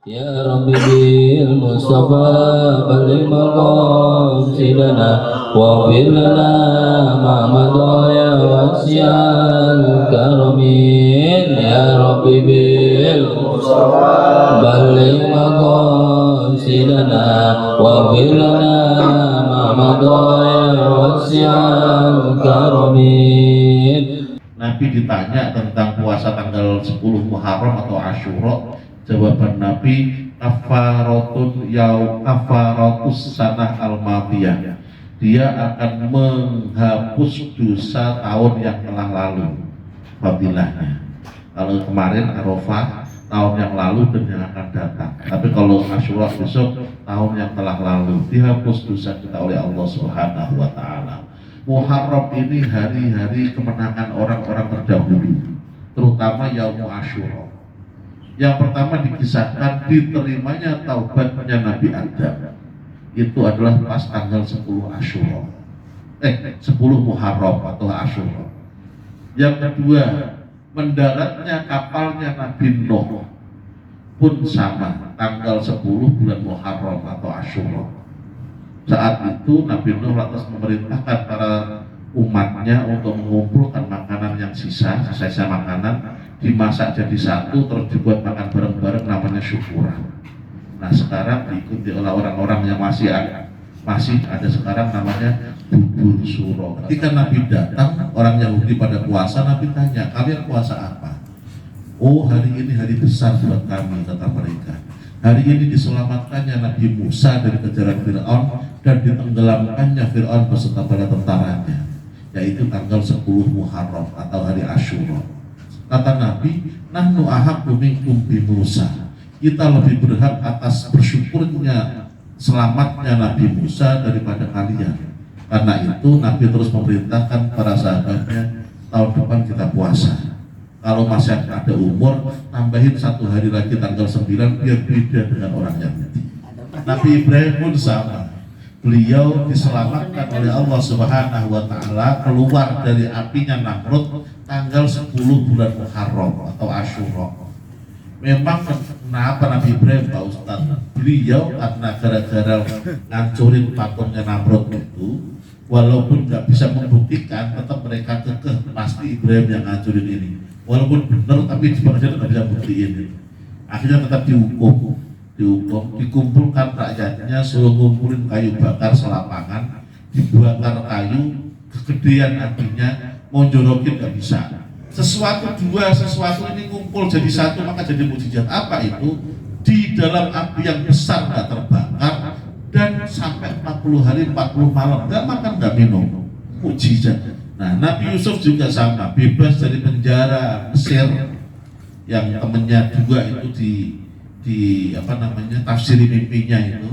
Ya Rabbi bil Mustafa balligh maqasidana waghfir lana ma madaya wasi'al karamin. Ya Rabbi bil Mustafa balligh maqasidana waghfir lana ma madaya wasi'al karamin. Nabi ditanya tentang puasa tanggal 10 Muharram atau Asyura, jawaban Nabi kafaratus sanah al-madiyah. Dia akan menghapus dosa tahun yang telah lalu. Fadilahnya. Kalau kemarin Arafah tahun yang lalu dan yang akan datang. Tapi kalau Asyura besok tahun yang telah lalu, dihapus dosa kita oleh Allah Subhanahu wa taala. Muharram ini hari-hari kemenangan orang-orang terdahulu, terutama Yaum Asyura. Yang pertama dikisahkan diterimanya taubatnya Nabi Adam itu adalah pas tanggal 10 Asyura, 10 Muharram atau Asyura. Yang kedua, mendaratnya kapalnya Nabi Nuh pun sama tanggal 10 bulan Muharram atau Asyura. Saat itu Nabi Nuh lantas memerintahkan para umatnya untuk mengumpulkan makanan yang sisa makanan, dimasak jadi satu terus dibuat makan bareng-bareng, namanya syukuran. Nah sekarang diikuti oleh orang-orang yang masih ada sekarang, namanya bubur suro. Ketika Nabi datang, orang Yahudi pada puasa, Nabi tanya, kalian puasa apa? Oh, hari ini hari besar buat kami, kata mereka. Hari ini diselamatkannya Nabi Musa dari kejaran Fir'aun dan ditenggelamkannya Fir'aun beserta bala tentaranya, yaitu tanggal 10 Muharram atau hari Asyura. Kata Nabi, nahnu ahaqqu minkum bi Musa. Kita lebih berhak atas bersyukurnya selamatnya Nabi Musa daripada kalian. Karena itu Nabi terus memerintahkan para sahabatnya, tahun depan kita puasa. Kalau masih ada umur, tambahin satu hari lagi tanggal 9 biar beda dengan orang Yahudi. Nabi Ibrahim pun sama. Beliau diselamatkan oleh Allah Subhanahu wa taala keluar dari apinya Namrud tanggal 10 bulan Muharram atau Asyura. Memang kenapa Nabi Ibrahim, Pak Ustaz? Beliau karena gara-gara ngancurin patungnya Namrud itu, walaupun nggak bisa membuktikan, tetap mereka kekeh pasti Ibrahim yang ngancurin ini. Walaupun benar, tapi di pengadilan nggak bisa buktiin. Akhirnya tetap dikumpulkan rakyatnya, suruh ngumpulin kayu bakar selapangan, dibakar kayu, kegedean apinya, mau jorokin nggak bisa. Sesuatu ini kumpul jadi satu, maka jadi mukjizat. Apa itu? Di dalam api yang besar nggak terbakar dan sampai 40 hari 40 malam nggak makan nggak minum, mukjizat. Nah, Nabi Yusuf juga sama, bebas dari penjara Mesir yang temennya juga itu tafsiri mimpinya itu.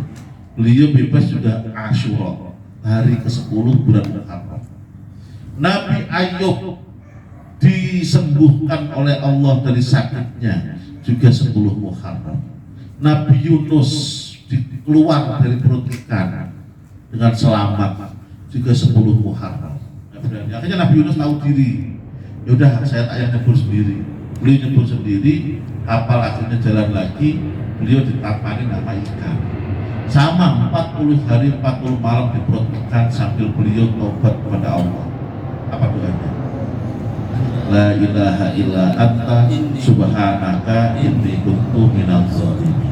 Beliau bebas juga Asyura, hari ke-10 bulan Muharram. Nabi Ayub disembuhkan oleh Allah dari sakitnya juga 10 Muharram. Nabi Yunus keluar dari perut ikan dengan selamat juga 10 Muharram. Akhirnya Nabi Yunus tahu diri, yaudah saya tak yang nyebur sendiri. Beliau nyebur sendiri, kapal akhirnya jalan lagi, beliau ditampani nama ikan. Sama 40 hari 40 malam di perut ikan sambil beliau tobat kepada Allah. Apa doanya? La ilaha illa anta subhanaka inni kuntu minadh dhalimin.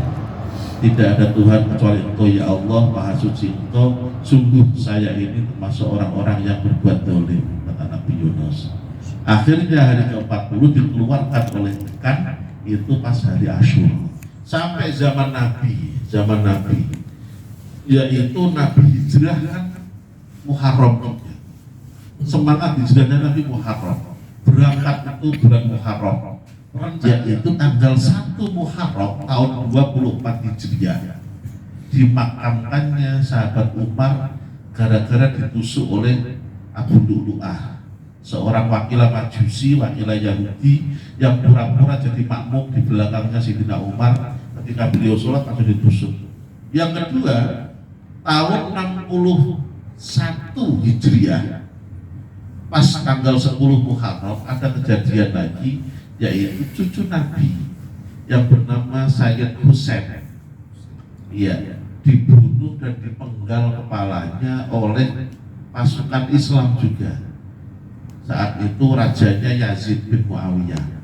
Tidak ada Tuhan kecuali Engkau ya Allah, Maha Suci Engkau, sungguh saya ini termasuk orang-orang yang berbuat dolim, kata Nabi Yunus. Akhirnya hari ke-40 dikeluarkan oleh ikan itu pas hari Asyura. Sampai zaman Nabi, yaitu Nabi hijrah kan Muharram. Semangat hijrahnya Nabi Muharram. Berangkat itu bulan Muharram. Yaitu tanggal 1 Muharram tahun 24 Hijriah. Dimakamkannya sahabat Umar gara-gara ditusuk oleh Abu Lu'lu'ah, seorang wakilah Majusi, wakilah Yahudi yang pura-pura jadi makmum di belakangnya Sayyidina Umar. Ketika beliau sholat langsung ditusuk. Yang kedua, tahun 61 Hijriah pas tanggal 10 Muharram ada kejadian lagi, yaitu cucu Nabi yang bernama namanya Sayyid Hussein. Iya, dibunuh dan dipenggal kepalanya oleh pasukan Islam juga. Saat itu rajanya Yazid bin Muawiyah.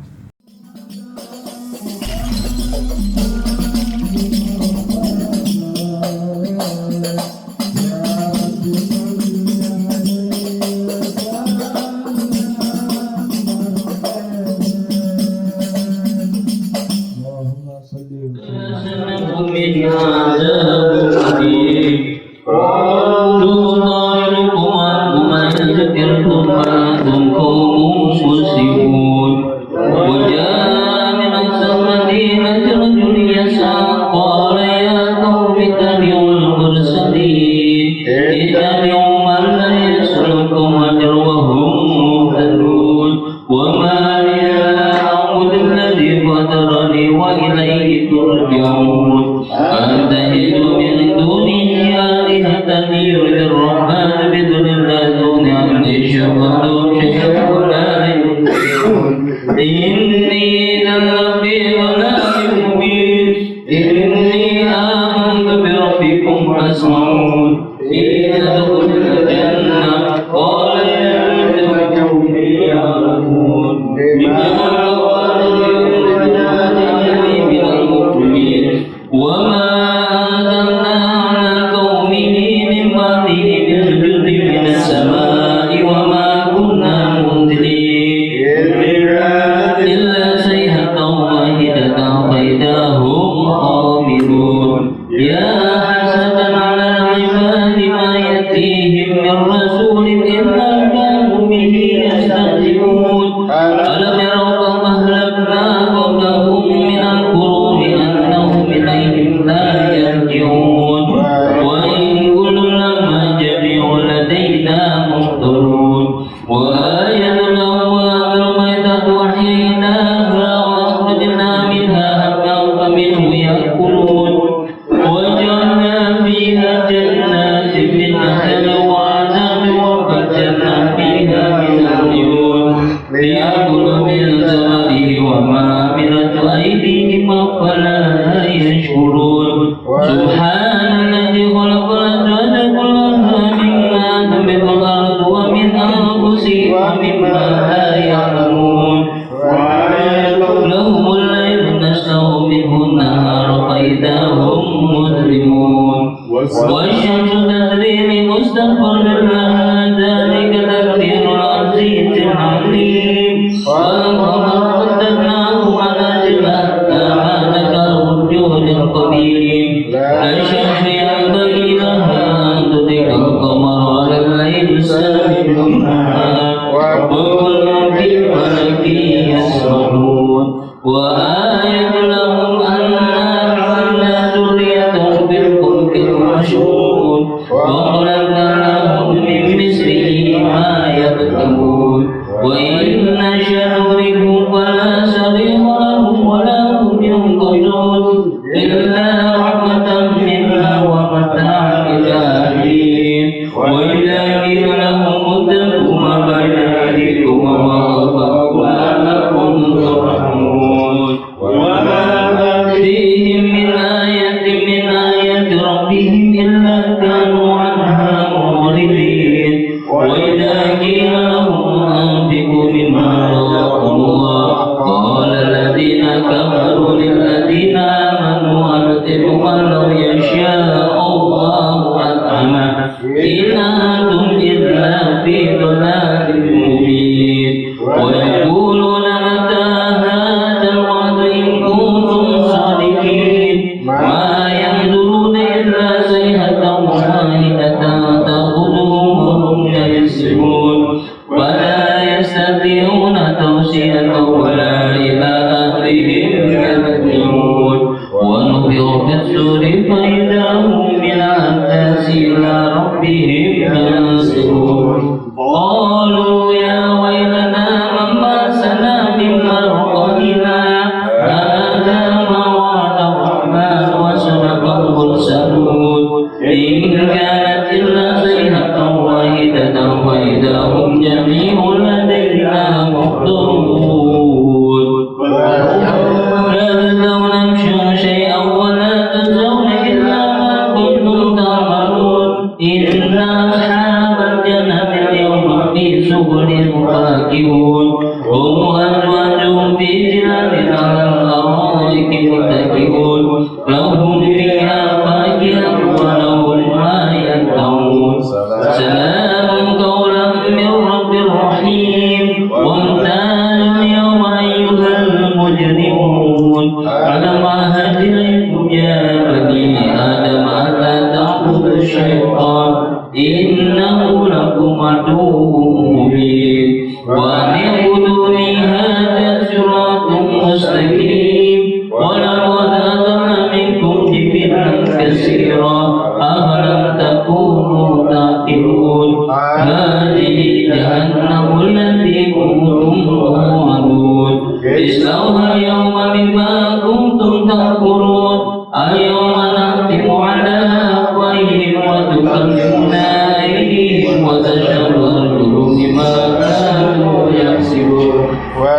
كنتم تكفرون اليوم نختم على أفواههم وتكلمنا أيديهم وتشهد أرجلهم بما كانوا يكسبون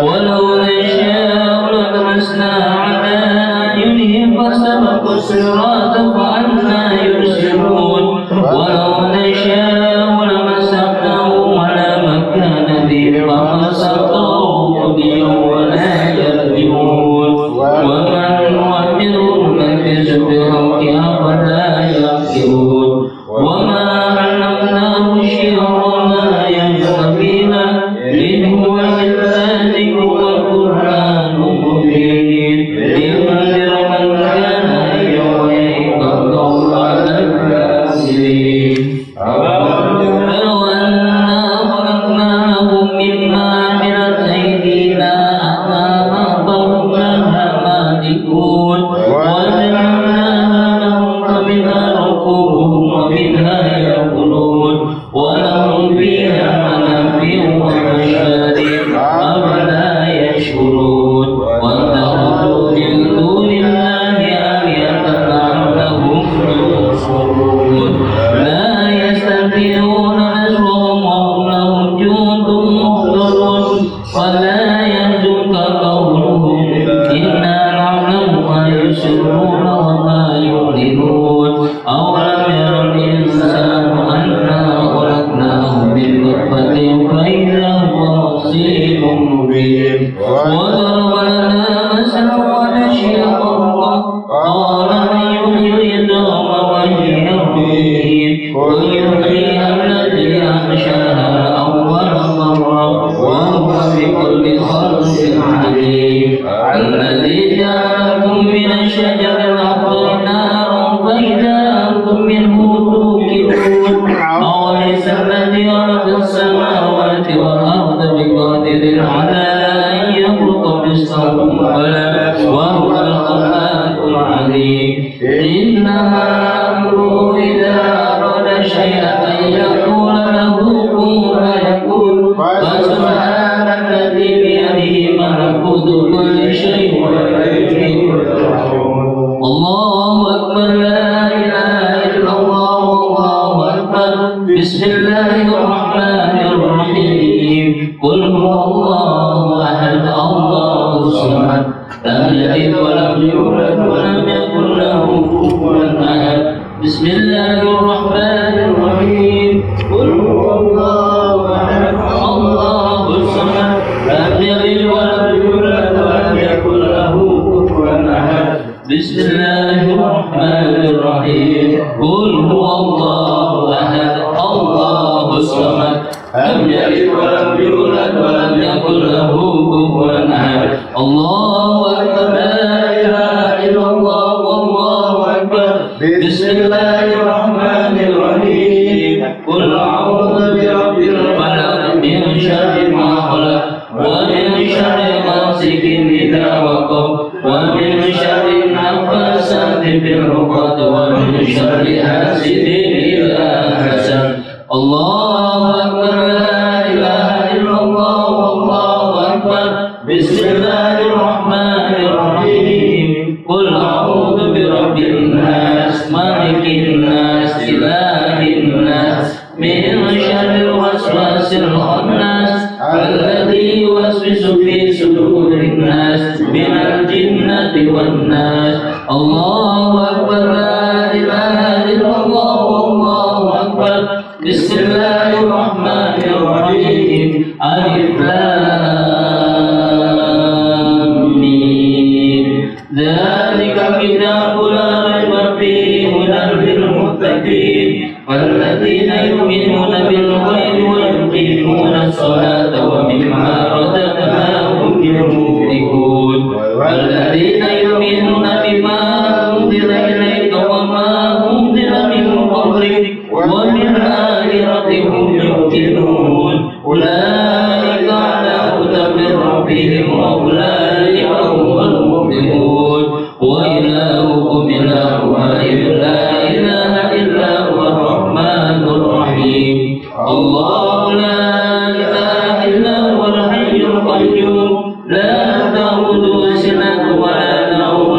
ولو نشاء لطمسنا على أعينهم فاستبقوا الصراط فأنى يبصرون ولو نشاء لمسخناهم على مكانتهم فما استطاعوا ولا يرجعون ومن نؤمرهم نكس بالحق أفلا يعقلون وما علمناه الشعر وما ينبغي له إن هو إلا ذكر وقرآن مبين لينذر من كان حيا ويحق القول على الكافرين لو أنا خلقناهم مما عملت أيدينا أنعاما فهم لها مالكون وجعلناها لهم فمنها ركوبهم ومنها يأكلون ولهم فيها منافع ومشارب أفلا يشكرون واتخذوا من دون الله آلهة لعلهم ينصرون لا يستطيعون نصرهم وهم لهم جند محضرون ولا يحزنك قولهم إنا نعلم ما يسرون وما يعلنون أولم ير الإنسان أنا خلقناه من نطفة فإذا هو خصيم مبين وضرب لنا مثلا ونسي خلقه قال من يحيي العظام وهي رميم قل يحييها الذي أنشأها أول مرة وهو بكل خلق عليم الذي جعلكم من الشجر الأخضر نارا فإذا أنتم منه توقدون أوليس الذي خلق السماوات والأرض بقادر على أن يخلق مثلهم بلى وهو الخلاق العليم إنما أمره إذا أراد شيئا أن يقول له كن فيكون فسبحان الذي بيده ملكوت كل شيء وإليه يرجعون الله أكبر لا إله إلا الله والله أكبر بسم الله الرحمن الرحيم قل هو الله أحد الله الصمد لم يلد ولم يولد ولم يكن له كفوا أحد بسم الله الرحمن الرحيم قل هو الله أحد الله الصمد لم يلد ولم يولد ولم يكن له كفوا أحد بسم الله الرحمن الرحيم قل هو الله أحد الله الصمد لم يلد ولم يولد ولم يكن له كفوا أحد الله أكبر لا إله إلا الله والله أكبر بسم الله الرحمن الرحيم قل أعوذ برب الفلق من شر ما خلق ومن شر غاسق إذا وقب ومن شر النفاثات في العقد ومن شر حاسد إذا حسد الله أكبر لا إله إلا الله والله أكبر بسم الله الرحمن الرحيم قل أعوذ برب الناس مالك الناس إله الناس من شر الوسواس الخناس الذي يوسوس في صدور الناس من الجنة والناس الله أكبر لا إله إلا الله والله أكبر بسم الله الرحمن الرحيم ألف لام ميم ذلك الكتاب لا ريب فيه هدى للمتقين والذين يؤمنون بالغيب ويقيمون الصلاة ومما رزقناهم ينفقون والذين يؤمنون بما أنزل إليك وما أنزل من قبلك وبالآخرة هم يوقنون أولئك على هدى من ربهم وأولئك هم المؤمنون وإلهكم إله واحد لا إله إلا هو الرحمن الرحيم الله لا إله إلا هو الحي القيوم لا تأخذه سنة ولا نوم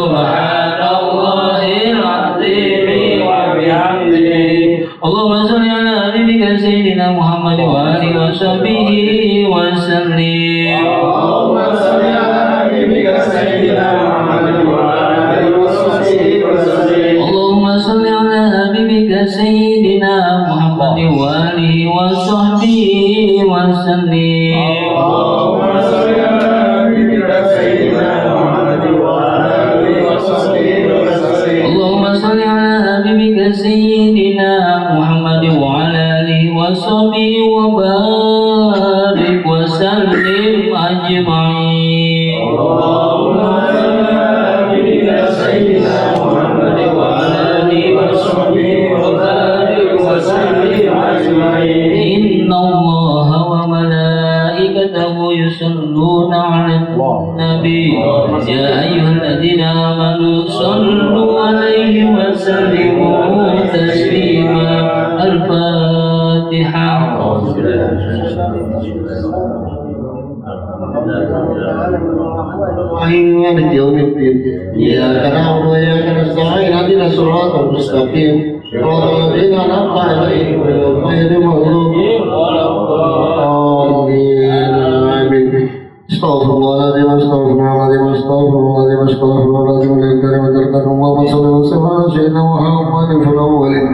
Subhanallahil azim wa bihamdihi. Allahumma shalli ala habibika sayyidina Muhammad wa alihi wa sahbihi wa sallim. Allahumma shalli ala habibika sayyidina Muhammad wa alihi wa sahbihi wa sallim. Allahumma shalli ala habibika sayyidina Muhammad wa alihi wa sahbihi wa sallim. Allahumma shalli ala habibika sayyidina Muhammad wa alihi wa sahbihi wa sallim. Allahumma shalli ala habibika sayyidina Muhammad wa ala alihi wa sahbihi wa barik wa sallim ajma'in. Allahumma shalli ala habibika sayyidina Muhammad wa alihi wa sahbihi wa barik wa sallim ajma'in. Inna Allaha wa malaikatahu yusalluna 'alan nabi ya ayyuhalladzina amanu sallu 'alaihi wa sallimu taslima. Al-Fatihah. مالك يوم الدين إياك نعبد وإياك نستعين اهدنا الصراط المستقيم صراط الذين أنعمت عليهم غير المغضوب عليهم. آمين. استغفر الله العظيم استغفر الله العظيم استغفر الله العظيم استغفر الله العظيم الكريم وترككم اللهم صل وسلم على سيدنا محمد في الأولين.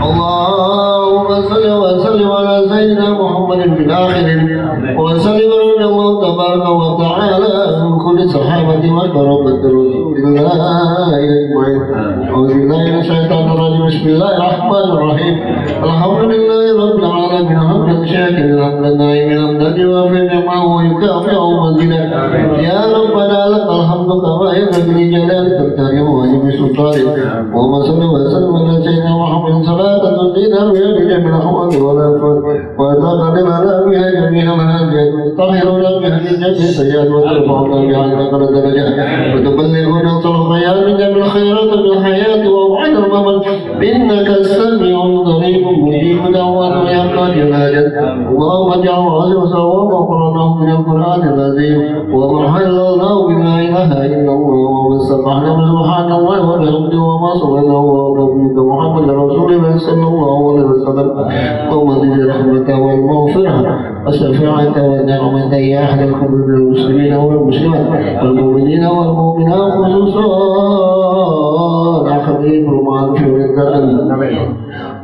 اللهم صل وسلم على سيدنا محمد في الآخرين وسلم رضي الله تبارك وتعالى من كل صحابة وكرامة رسول الله أجمعين. أعوذ بالله من الشيطان الرجيم. بسم الله الرحمن الرحيم. الحمد لله رب العالمين حمدا شاكرا حمدا دائما حمدا يوافي نعمه ويكافئ مزيدا. يا ربنا لك الحمد كما ينبغي لجلالك الكريم وعظيم سلطانك. اللهم صل وسلم على سيدنا محمد صلاة تنجينا بها بجميع الأحوال والآفات وتقبل لنا بها جميع المنازل وتطهرنا بها من جميع السيئات وترفعنا بها عندك الدرجات وتبلغنا أقصى الخيرات من جميع الخيرات في الحياة وبعد الممات إنك السميع القريب مجيب دعوات يا قادر الحاجات. اللهم اجعل هذه وسواه وقرناه من القرآن العظيم وحللناه بلا إله إلا الله واستطعنا سبحان الله وبحمده وما صلى الله على محمد رسول الله صلى الله عليه وسلم. اللهم زد الرحمة والمغفرة والشفاعة والنعمة يا أحد القلوب المسلمين والمسلمات والمؤمنين والمؤمنات خصوصا حبيب المعروف والذكر.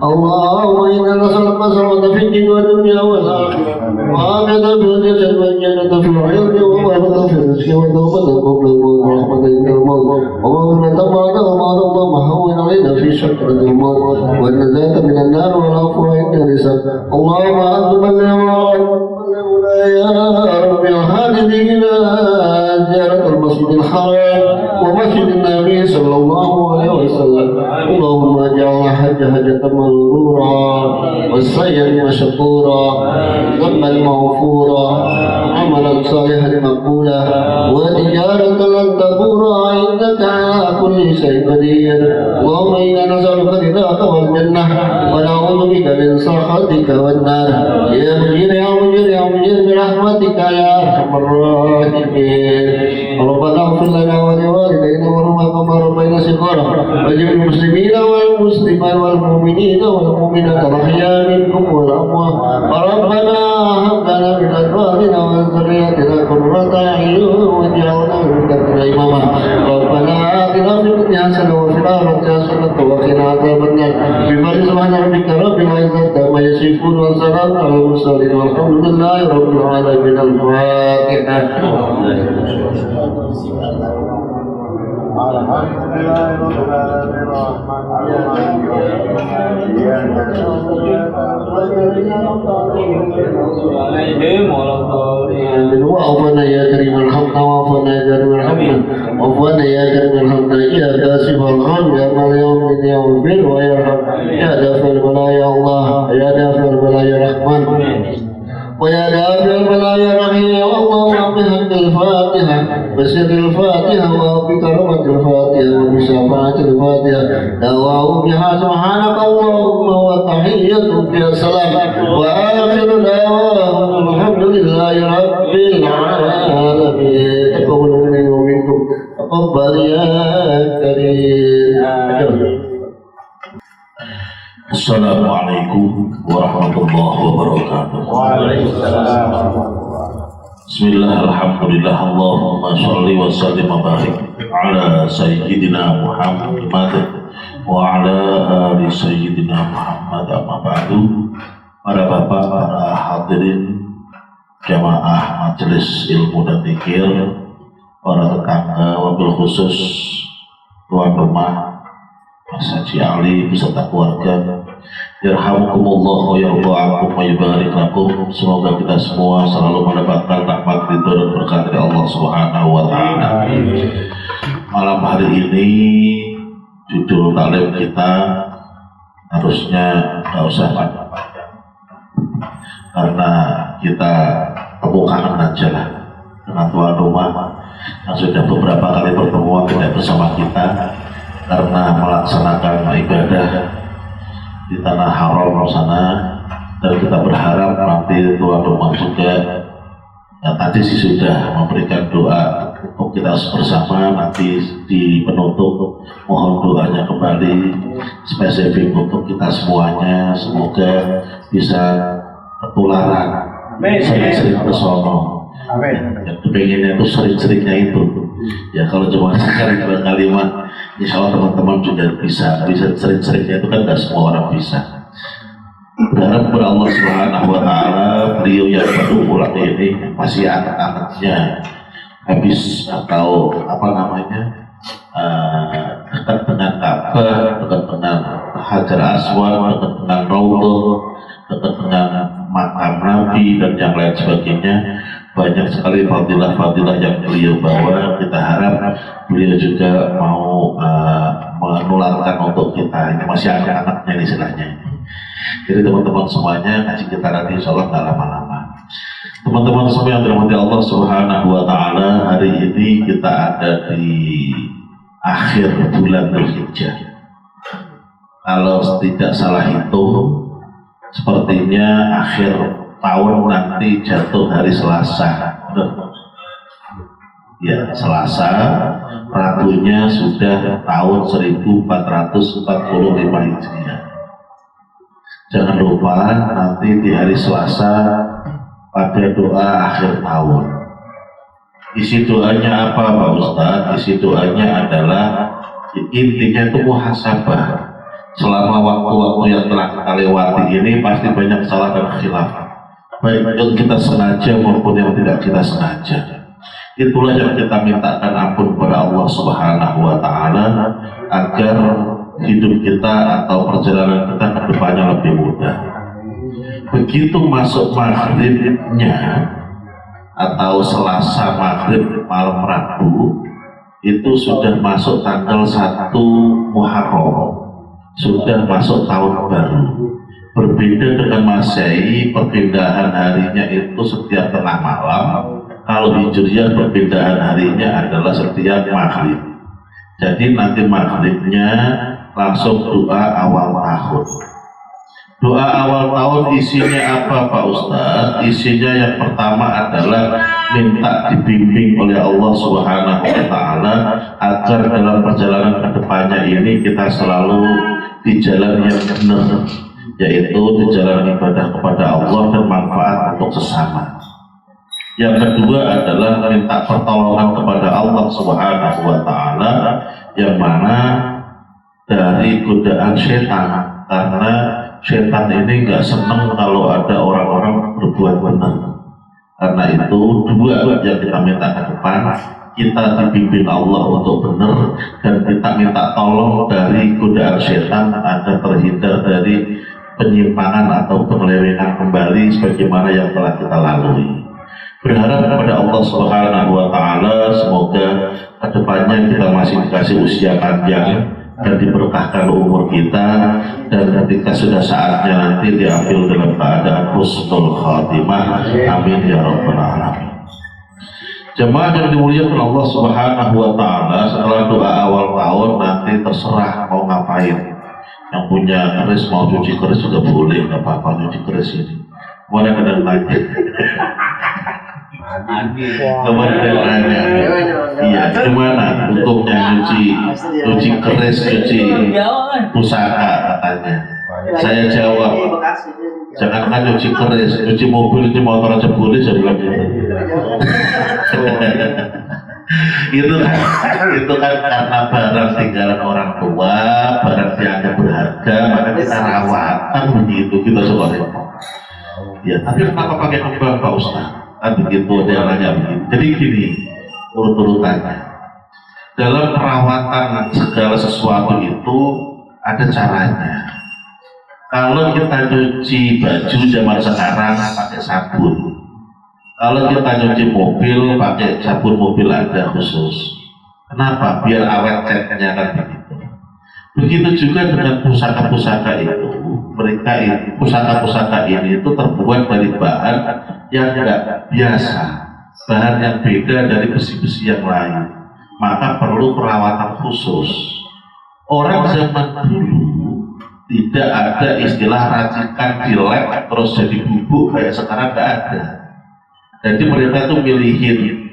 اللهم إنا نسألك مسرة في الدين والدنيا والآخرة وعافية في الجسد والجنة في العلم وبركة في الرزق وتوبة قبل الموت ورحمة عند الموت ومغفرة بعد الموت. اللهم هون علينا في شكرة الموت والنجاة من النار والعفو عند الحساب. اللهم أنت بلغنا يا رب الحاجة إلى زيارة المسجد الحرام ومسجد النبي صلى الله عليه وسلم. اللهم اجعل حج حجة مبرورا والسعي مشكورا ذنبا مغفورا عملا صالحا مقبولا وتجارة لن تبورا إنك على كل شيء قدير. اللهم إنا نسألك رضاك والجنة ونعوذ بك من سخطك والنار. يا مجير يا مجير يا مجير برحمتك يا أرحم الراحمين. ربنا اغفر لنا ولوالدينا وارحمنا كما ربينا صغارا وجميع المسلمين والمسلمات والمؤمنين والمؤمنات الأحياء منكم والأموات. ربنا هب لنا من أزواجنا وذرياتنا قرة أعين واجعلنا للمتقين إماما. ربنا آتنا في الدنيا حسنة وفي الآخرة حسنة وقنا عذاب النار. بفضل سبحان ربك رب العزة عما يصفون وسلام على المرسلين والحمد لله رب العالمين. الفاتحة. وعفنا يا كريم ارحمنا وعفنا يا كريم ارحمنا وعفنا يا كريم ارحمنا يا كاشف الغم يا من يوم من يوم البر ويرحم يا دافع البلاء يا الله يا دافع البلاء يا رحمن ويا دافع البلاء يا رحيم. اللهم بحق الفاتحة بسر الفاتحة وبكرمة الفاتحة وبشفاعة الفاتحة دعواه بها سبحانك اللهم وتحيتك يا سلام وآخر دعواهم الحمد لله رب العالمين. تقبل مني ومنكم تقبل يا كريم. Assalamualaikum warahmatullahi wabarakatuh. Waalaikumsalam. Bismillah, alhamdulillah, Allahumma sholli wa sallim wa barik ala sayyidina Muhammad wa ala ali sayyidina Muhammad, amma ba'du. Para bapak, para hadirin jamaah majelis ilmu dan zikir, para tetangga, wabil khusus tuan rumah Mas Haji Ali beserta keluarga, yarhamukumullah wa yardu'akum wa yubarik lakum. Semoga kita semua selalu mendapatkan rahmat, ridho dan berkah dari Allah Subhanahu wa Ta'ala. Malam hari ini judul taklim kita harusnya nggak usah panjang, karena kita tepuk tangan aja lah dengan tuan rumah yang sudah beberapa kali pertemuan tidak bersama kita karena melaksanakan ibadah di tanah haram sana, dan kita berharap nanti tuan rumah juga tadi sih sudah memberikan doa untuk kita bersama. Nanti di penutup mohon doanya kembali spesifik untuk kita semuanya, semoga bisa ketularan sering-sering bersono. Yang kepengennya itu sering-seringnya itu ya, kalau cuma sekali dua kali mah insya Allah teman-teman juga bisa sering-seringnya itu kan gak semua orang bisa. Berharap kepada Allah Subhanahu wa Ta'ala, beliau yang baru pulang ini masih anak-anaknya habis atau apa namanya dekat dengan Ka'bah, dekat dengan Hajar Aswad, dekat dengan Raudhah, dekat dengan makam Nabi dan yang lain sebagainya. Banyak sekali fadilah-fadilah yang beliau bawa. Kita harap beliau juga mau menularkan untuk kita. Ini masih anak-anaknya nih istilahnya. Jadi teman-teman semuanya, ngaji kita nanti insya Allah nggak lama-lama. Teman-teman semua yang dirahmati Allah Subhanahu wa Ta'ala, hari ini kita ada di akhir bulan Dzulhijjah. Kalau tidak salah hitung, sepertinya akhir tahun nanti jatuh hari Selasa. Ya, Selasa, Rabunya sudah tahun 1445 Hijriah. Jangan lupa nanti di hari Selasa pada doa akhir tahun. Isi doanya apa Pak Ustadz? Isi doanya adalah intinya itu muhasabah. Selama waktu-waktu yang telah kita lewati ini pasti banyak salah dan khilaf, baik yang kita sengaja maupun yang tidak kita sengaja. Itulah yang kita mintakan ampun kepada Allah Subhanahu wa Ta'ala agar hidup kita atau perjalanan kita ke depannya lebih mudah. Begitu masuk maghribnya atau Selasa maghrib malam Rabu, itu sudah masuk tanggal 1 Muharram, sudah masuk tahun baru. Berbeda dengan Masehi, perpindahan harinya itu setiap tengah malam. Kalau Hijriah perpindahan harinya adalah setiap maghrib. Jadi nanti maghribnya langsung doa awal tahun. Doa awal tahun isinya apa Pak Ustadz? Isinya yang pertama adalah minta dibimbing oleh Allah Subhanahu wa Ta'ala agar dalam perjalanan kedepannya ini kita selalu di jalan yang benar, yaitu di jalan ibadah kepada Allah dan manfaat untuk sesama. Yang kedua adalah minta pertolongan kepada Allah Subhanahu wa Ta'ala, yang mana dari godaan setan, karena setan ini nggak senang kalau ada orang-orang berbuat benar. Karena itu dua yang kita minta ke depan, kita dibimbing Allah untuk benar, dan kita minta tolong dari godaan setan agar terhindar dari penyimpangan atau penyelewengan kembali sebagaimana yang telah kita lalui. Berharap kepada Allah Subhanahu wa Ta'ala semoga kedepannya kita masih dikasih usia panjang dan diberkahkan umur kita, dan ketika sudah saatnya nanti diambil dalam keadaan husnul khatimah. Amin ya rabbal alamin. Jemaah yang dimuliakan Allah Subhanahu wa Ta'ala, setelah doa awal tahun nanti terserah mau ngapain. Yang punya keris mau cuci keris juga boleh, nggak apa-apa, cuci keris ini. Mana kadang lagi. Kemarin saya nanya, iya gimana hukumnya cuci keris, cuci pusaka katanya. Saya jawab, jangankan cuci keris, cuci mobil, cuci motor aja boleh, saya bilang gitu. itu kan karena barang tinggalan orang tua, barang dianggap berharga, maka kita rawat, kan begitu, kita coba repot. Ya, tapi kenapa pakai kembang Pak Ustaz? Kan begitu, ada yang nanya begitu. Jadi gini, urut-urutannya. Dalam perawatan segala sesuatu itu ada caranya. Kalau kita cuci baju zaman sekarang pakai sabun. Kalau kita cuci mobil pakai sabun mobil ada khusus. Kenapa? Biar awet catnya kan begitu. Begitu juga dengan pusaka-pusaka itu. Mereka ini, pusaka-pusaka ini itu terbuat dari bahan yang tidak biasa, bahan yang beda dari besi-besi yang lain. Maka perlu perawatan khusus. Orang zaman dulu tidak ada istilah racikan di lab terus jadi bubuk kayak sekarang, tidak ada. Jadi mereka tuh milihin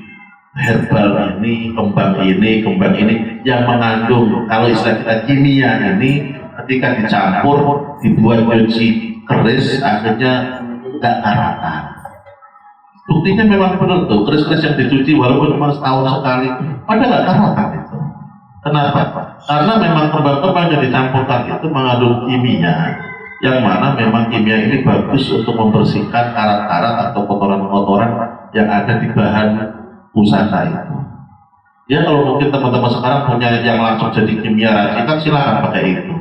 herbal ini, kembang ini yang mengandung, kalau istilah kita kimia ini, ketika dicampur dibuat cuci keris akhirnya nggak karatan. Buktinya memang benar tuh, keris-keris yang dicuci walaupun cuma setahun sekali pada nggak karatan itu. Kenapa? Karena memang kembang-kembang yang dicampurkan itu mengandung kimia yang mana memang kimia ini bagus untuk membersihkan karat-karat atau kotoran-kotoran yang ada di bahan pusaka itu. Ya kalau mungkin teman-teman sekarang punya yang langsung jadi kimia racikan, silakan pakai itu.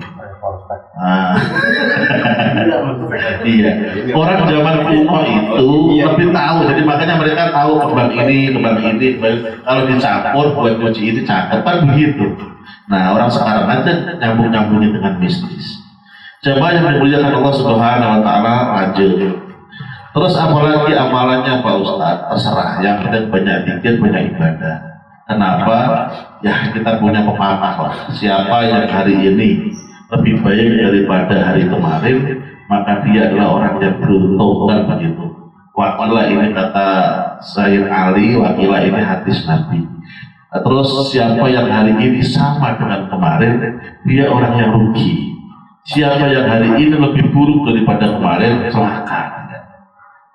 Iya, orang zaman kuno itu lebih tahu, jadi makanya mereka tahu kembang ini. Kalau dicampur buat cuci ini cakep kan begitu. Nah orang sekarang aja nyambung-nyambungin dengan mistis. Jemaah yang dimuliakan Allah Subhanahu Wa Taala, lanjut. Terus apalagi amalannya Pak Ustadz? Terserah, yang penting banyak zikir, banyak ibadah. Kenapa? Ya kita punya pepatah lah. Siapa yang hari ini lebih baik daripada hari kemarin, maka dia adalah orang yang beruntung, kan begitu. Wakilah ini kata Sayyid Ali, wakilah ini hadis Nabi. Terus siapa yang hari ini sama dengan kemarin, dia orang yang rugi. Siapa yang hari ini lebih buruk daripada kemarin, celaka.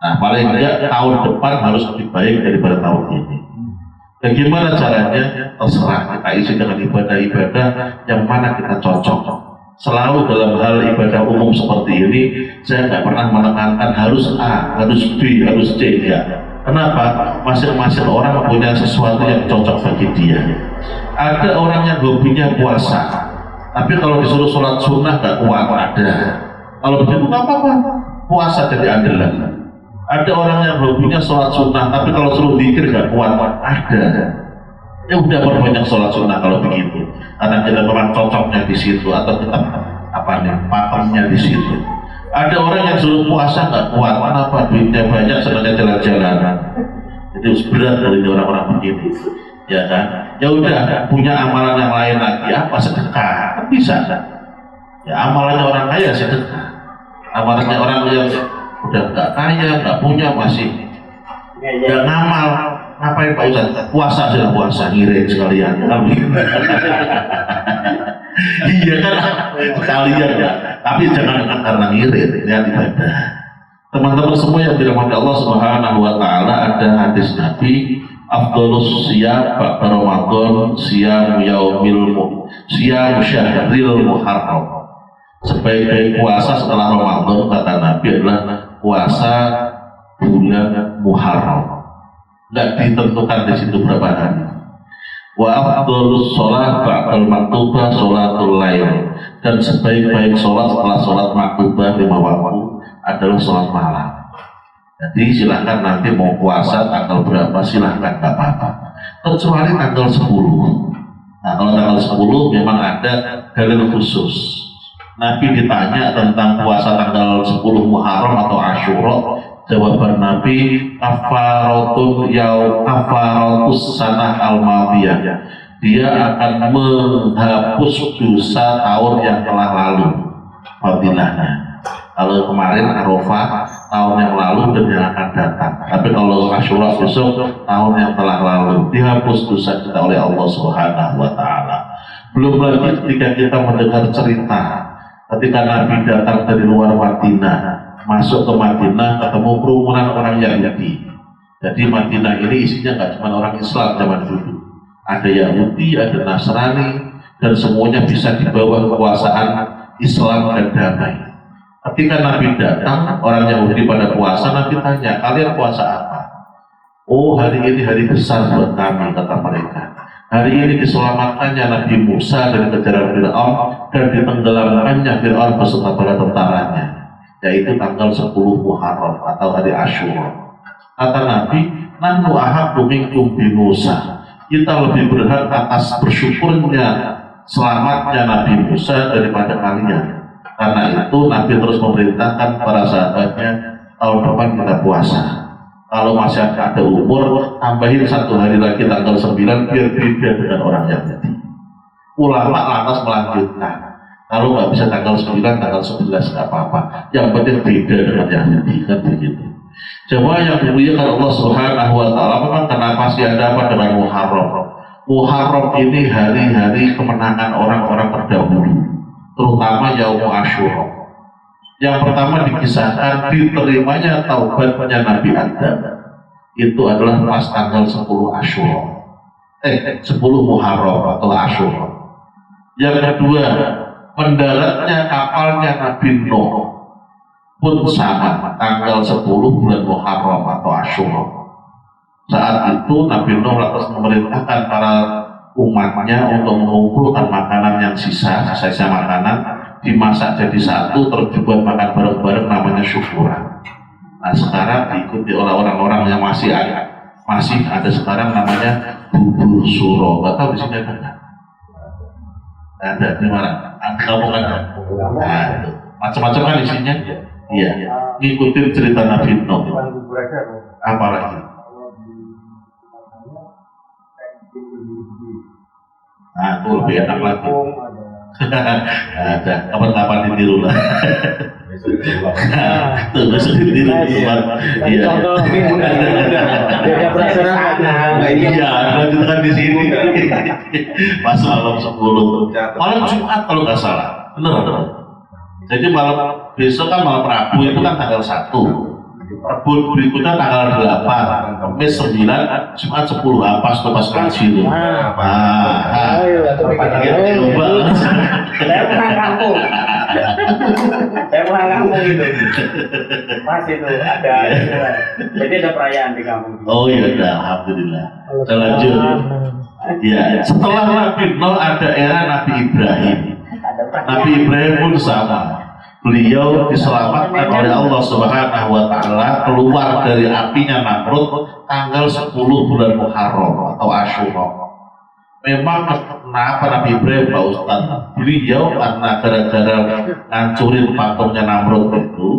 Nah paling tidak tahun depan harus lebih baik daripada tahun ini. Bagaimana caranya? Terserah, kita isi dengan ibadah-ibadah yang mana kita cocok. Selalu dalam hal ibadah umum seperti ini, saya nggak pernah menekankan harus A, harus B, harus C, ya. Kenapa? Masing-masing orang punya sesuatu yang cocok bagi dia. Ada orang yang hobinya puasa, tapi kalau disuruh sholat sunnah nggak kuat, ada. Kalau begitu nggak apa-apa, puasa jadi andalan. Ada orang yang hobinya sholat sunnah, tapi kalau suruh zikir nggak kuat, ada. Ya udah perbanyak sholat sunnah kalau begitu, karena kita memang cocoknya di situ, atau kita pakemnya di situ. Ada orang yang suruh puasa nggak kuat, kenapa? Duitnya banyak, senangnya jalan-jalan. Itu berat dari orang-orang begini, ya kan? Ya udah, punya amalan yang lain lagi, apa? Sedekah, kan bisa. Ya amalannya orang kaya sedekah, amalannya orang yang udah nggak kaya, nggak punya, masih nggak ngamal, ngapain Pak Ustadz? Puasa sudah puasa, ngirit sekalian. Iya kan, sekalian ya. Tapi jangan karena ngirit, lihat ibadah. Teman-teman semua yang dirahmati Allah Subhanahu Wa Taala, ada hadis Nabi, afdhalus siyam ba'da Ramadan siyam syahril muharram. Sebaik-baik puasa setelah Ramadan, kata Nabi, adalah puasa bulan Muharram. Nggak ditentukan di situ berapa hari. Wa afdhalus sholat ba'dal maktubah sholatul lail, dan sebaik-baik sholat setelah sholat maktubah 5 waktu adalah sholat malam. Jadi silahkan nanti mau puasa tanggal berapa silahkan, nggak apa-apa, kecuali tanggal 10. Nah kalau tanggal 10 memang ada dalil khusus. Nabi ditanya tentang puasa tanggal 10 Muharram atau Asyura, jawaban Nabi, kafaratus sanah al-madiyah, dia akan menghapus dosa tahun yang telah lalu. Fadilahnya, kalau kemarin Arafah tahun yang lalu dan yang akan datang. Tapi kalau Asyura besok, tahun yang telah lalu, dihapus dosa kita oleh Allah Subhanahu wa Ta'ala. Belum lagi ketika kita mendengar cerita ketika Nabi datang dari luar Madinah, masuk ke Madinah, ketemu kerumunan orang Yahudi. Jadi Madinah ini isinya nggak cuma orang Islam zaman dulu, ada Yahudi, ada Nasrani, dan semuanya bisa di bawah kekuasaan Islam dan damai. Ketika Nabi datang, orang Yahudi pada puasa, Nabi tanya, kalian puasa apa? Oh, hari ini hari besar buat kami, kata mereka. Hari ini diselamatkannya Nabi Musa dari kejaran Fir'aun dan ditenggelamkannya Fir'aun beserta para tentaranya, yaitu tanggal 10 Muharram atau hari Asyura. Kata Nabi, nahnu ahabbu minkum bi Musa. Kita lebih berhak atas bersyukurnya selamatnya Nabi Musa daripada kalian. Karena itu Nabi terus memerintahkan para sahabatnya, tahun depan kita puasa. Kalau masih ada umur, tambahin 1 hari lagi tanggal 9 biar beda dengan orang Yahudi. Ulama lantas melanjutkan, kalau nggak bisa tanggal 9, tanggal 11 nggak apa-apa. Yang penting beda dengan Yahudi, kan begitu. Coba yang dimuliakan Allah Subhanahu wa Ta'ala, memang kenapa sih ada apa dengan Muharram? Muharram ini hari-hari kemenangan orang-orang terdahulu, terutama Yaum Asyura. Yang pertama dikisahkan diterimanya taubatnya Nabi Adam itu adalah pas tanggal 10 Asyura, 10 Muharram atau Asyura. Yang kedua, mendaratnya kapalnya Nabi Nuh pun sama, tanggal 10 bulan Muharram atau Asyura. Saat itu Nabi Nuh lantas memerintahkan para umatnya untuk mengumpulkan makanan yang sisa makanan, dimasak jadi satu, terus dibuat makan bareng-bareng, namanya syukuran. Nah sekarang diikuti oleh orang-orang yang masih ada sekarang, namanya bubur suro. Gak tahu di sini ada nggak? Ada di mana? Kamu kan? Nah, macam-macam kan isinya. Iya, ngikutin cerita Nabi Nuh. Apa lagi? Nah, itu lebih enak lagi. Ada, kapan-kapan ditiru lah. Tuh, besok ditiru. Iya. Iya, lanjutkan di sini. Pas malam 10. Malam Jumat kalau nggak salah. Benar. Jadi malam besok kan malam Rabu itu kan tanggal 1. Rabu berikutnya tanggal 8, Kamis 9, Jumat 10. Pas ngaji itu. Saya pernah kampung. Itu. Pas itu ada. Jadi ada perayaan di kampung. Oh iya, alhamdulillah. Kita lanjut. Ya, setelah Nabi Nuh ada era Nabi Ibrahim. Nabi Ibrahim pun sama. Beliau diselamatkan oleh Allah Subhanahu wa Ta'ala keluar dari apinya Namrud tanggal 10 bulan Muharram atau Asyura. Memang kenapa Nabi Ibrahim, Pak Ustaz? Beliau karena gara-gara ngancurin patungnya Namrud itu,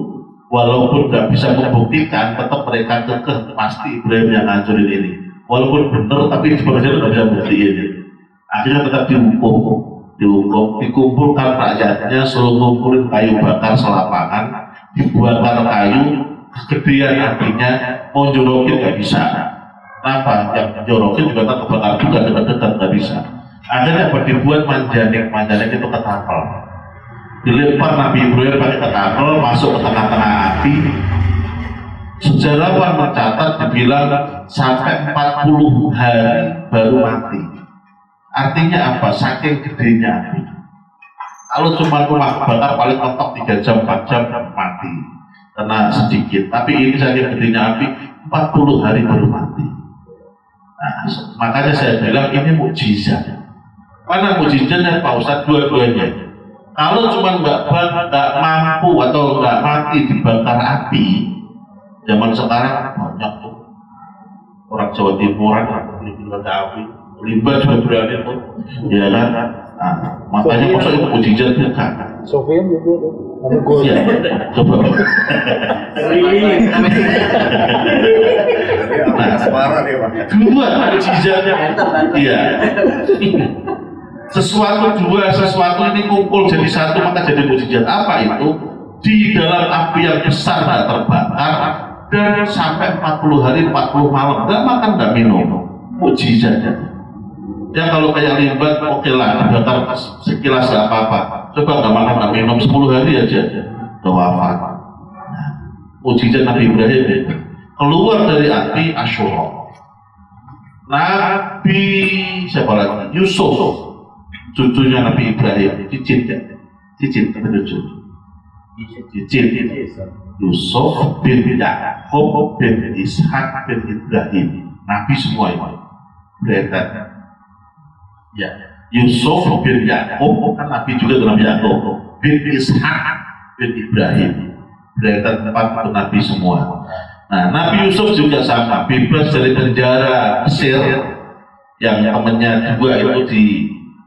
walaupun nggak bisa membuktikan, tetap mereka kekeh pasti Ibrahim yang ngancurin ini. Walaupun benar, tapi sebenarnya nggak bisa buktiin. Akhirnya tetap dikumpulkan rakyatnya, suruh ngumpulin kayu bakar selapangan, dibuatkan kayu, kegedean apinya, mau jorokin nggak bisa. Kenapa? Yang jorokin juga tak kebakar juga, dekat-dekat nggak bisa. Akhirnya dibuat manjanik itu ketapel. Dilempar Nabi Ibrahim pakai ketapel, masuk ke tengah-tengah api. Sejarawan mencatat dibilang sampai 40 hari baru mati. Artinya apa? Saking gedenya api. Kalau cuma rumah bakar paling mentok 3 jam 4 jam mati karena sedikit. Tapi ini saking gedenya api 40 hari baru mati. Nah, makanya saya bilang ini mukjizat. Karena mukjizatnya Pak Ustadz dua-duanya. Kalau cuma nggak mampu atau nggak mati dibakar api, zaman sekarang banyak tuh orang Jawa Timuran dibakar api. Limbah juga berani pun, ya kan? Nah, makanya masa itu mujizat bukan? Sofian juga, ya, coba. Nah, Semarang ya Pak. dua mujizatnya, iya. Sesuatu ini kumpul jadi satu maka jadi mujizat. Apa itu? di dalam api yang besar nggak terbakar, dan sampai 40 hari 40 malam nggak makan nggak minum. Mukjizat. Ya kalau kayak limbat oke lah, dibakar sekilas nggak apa-apa. Coba nggak makan nggak minum 10 hari aja udah wafat. Mukjizat Nabi Ibrahim itu keluar dari api Asyura. Nabi siapa lagi? Yusuf, cucunya Nabi Ibrahim, cicit cucu. Cicit Yusuf bin Yakub bin Ishak bin Ibrahim, Nabi semua itu. Beredar. Ya, Yusuf bin Yakub kan Nabi juga Nabi Yakub bin Ishak bin Ibrahim. Beredar tempat untuk Nabi semua. Nah, Nabi Yusuf juga sama, bebas dari penjara Mesir yang temannya juga itu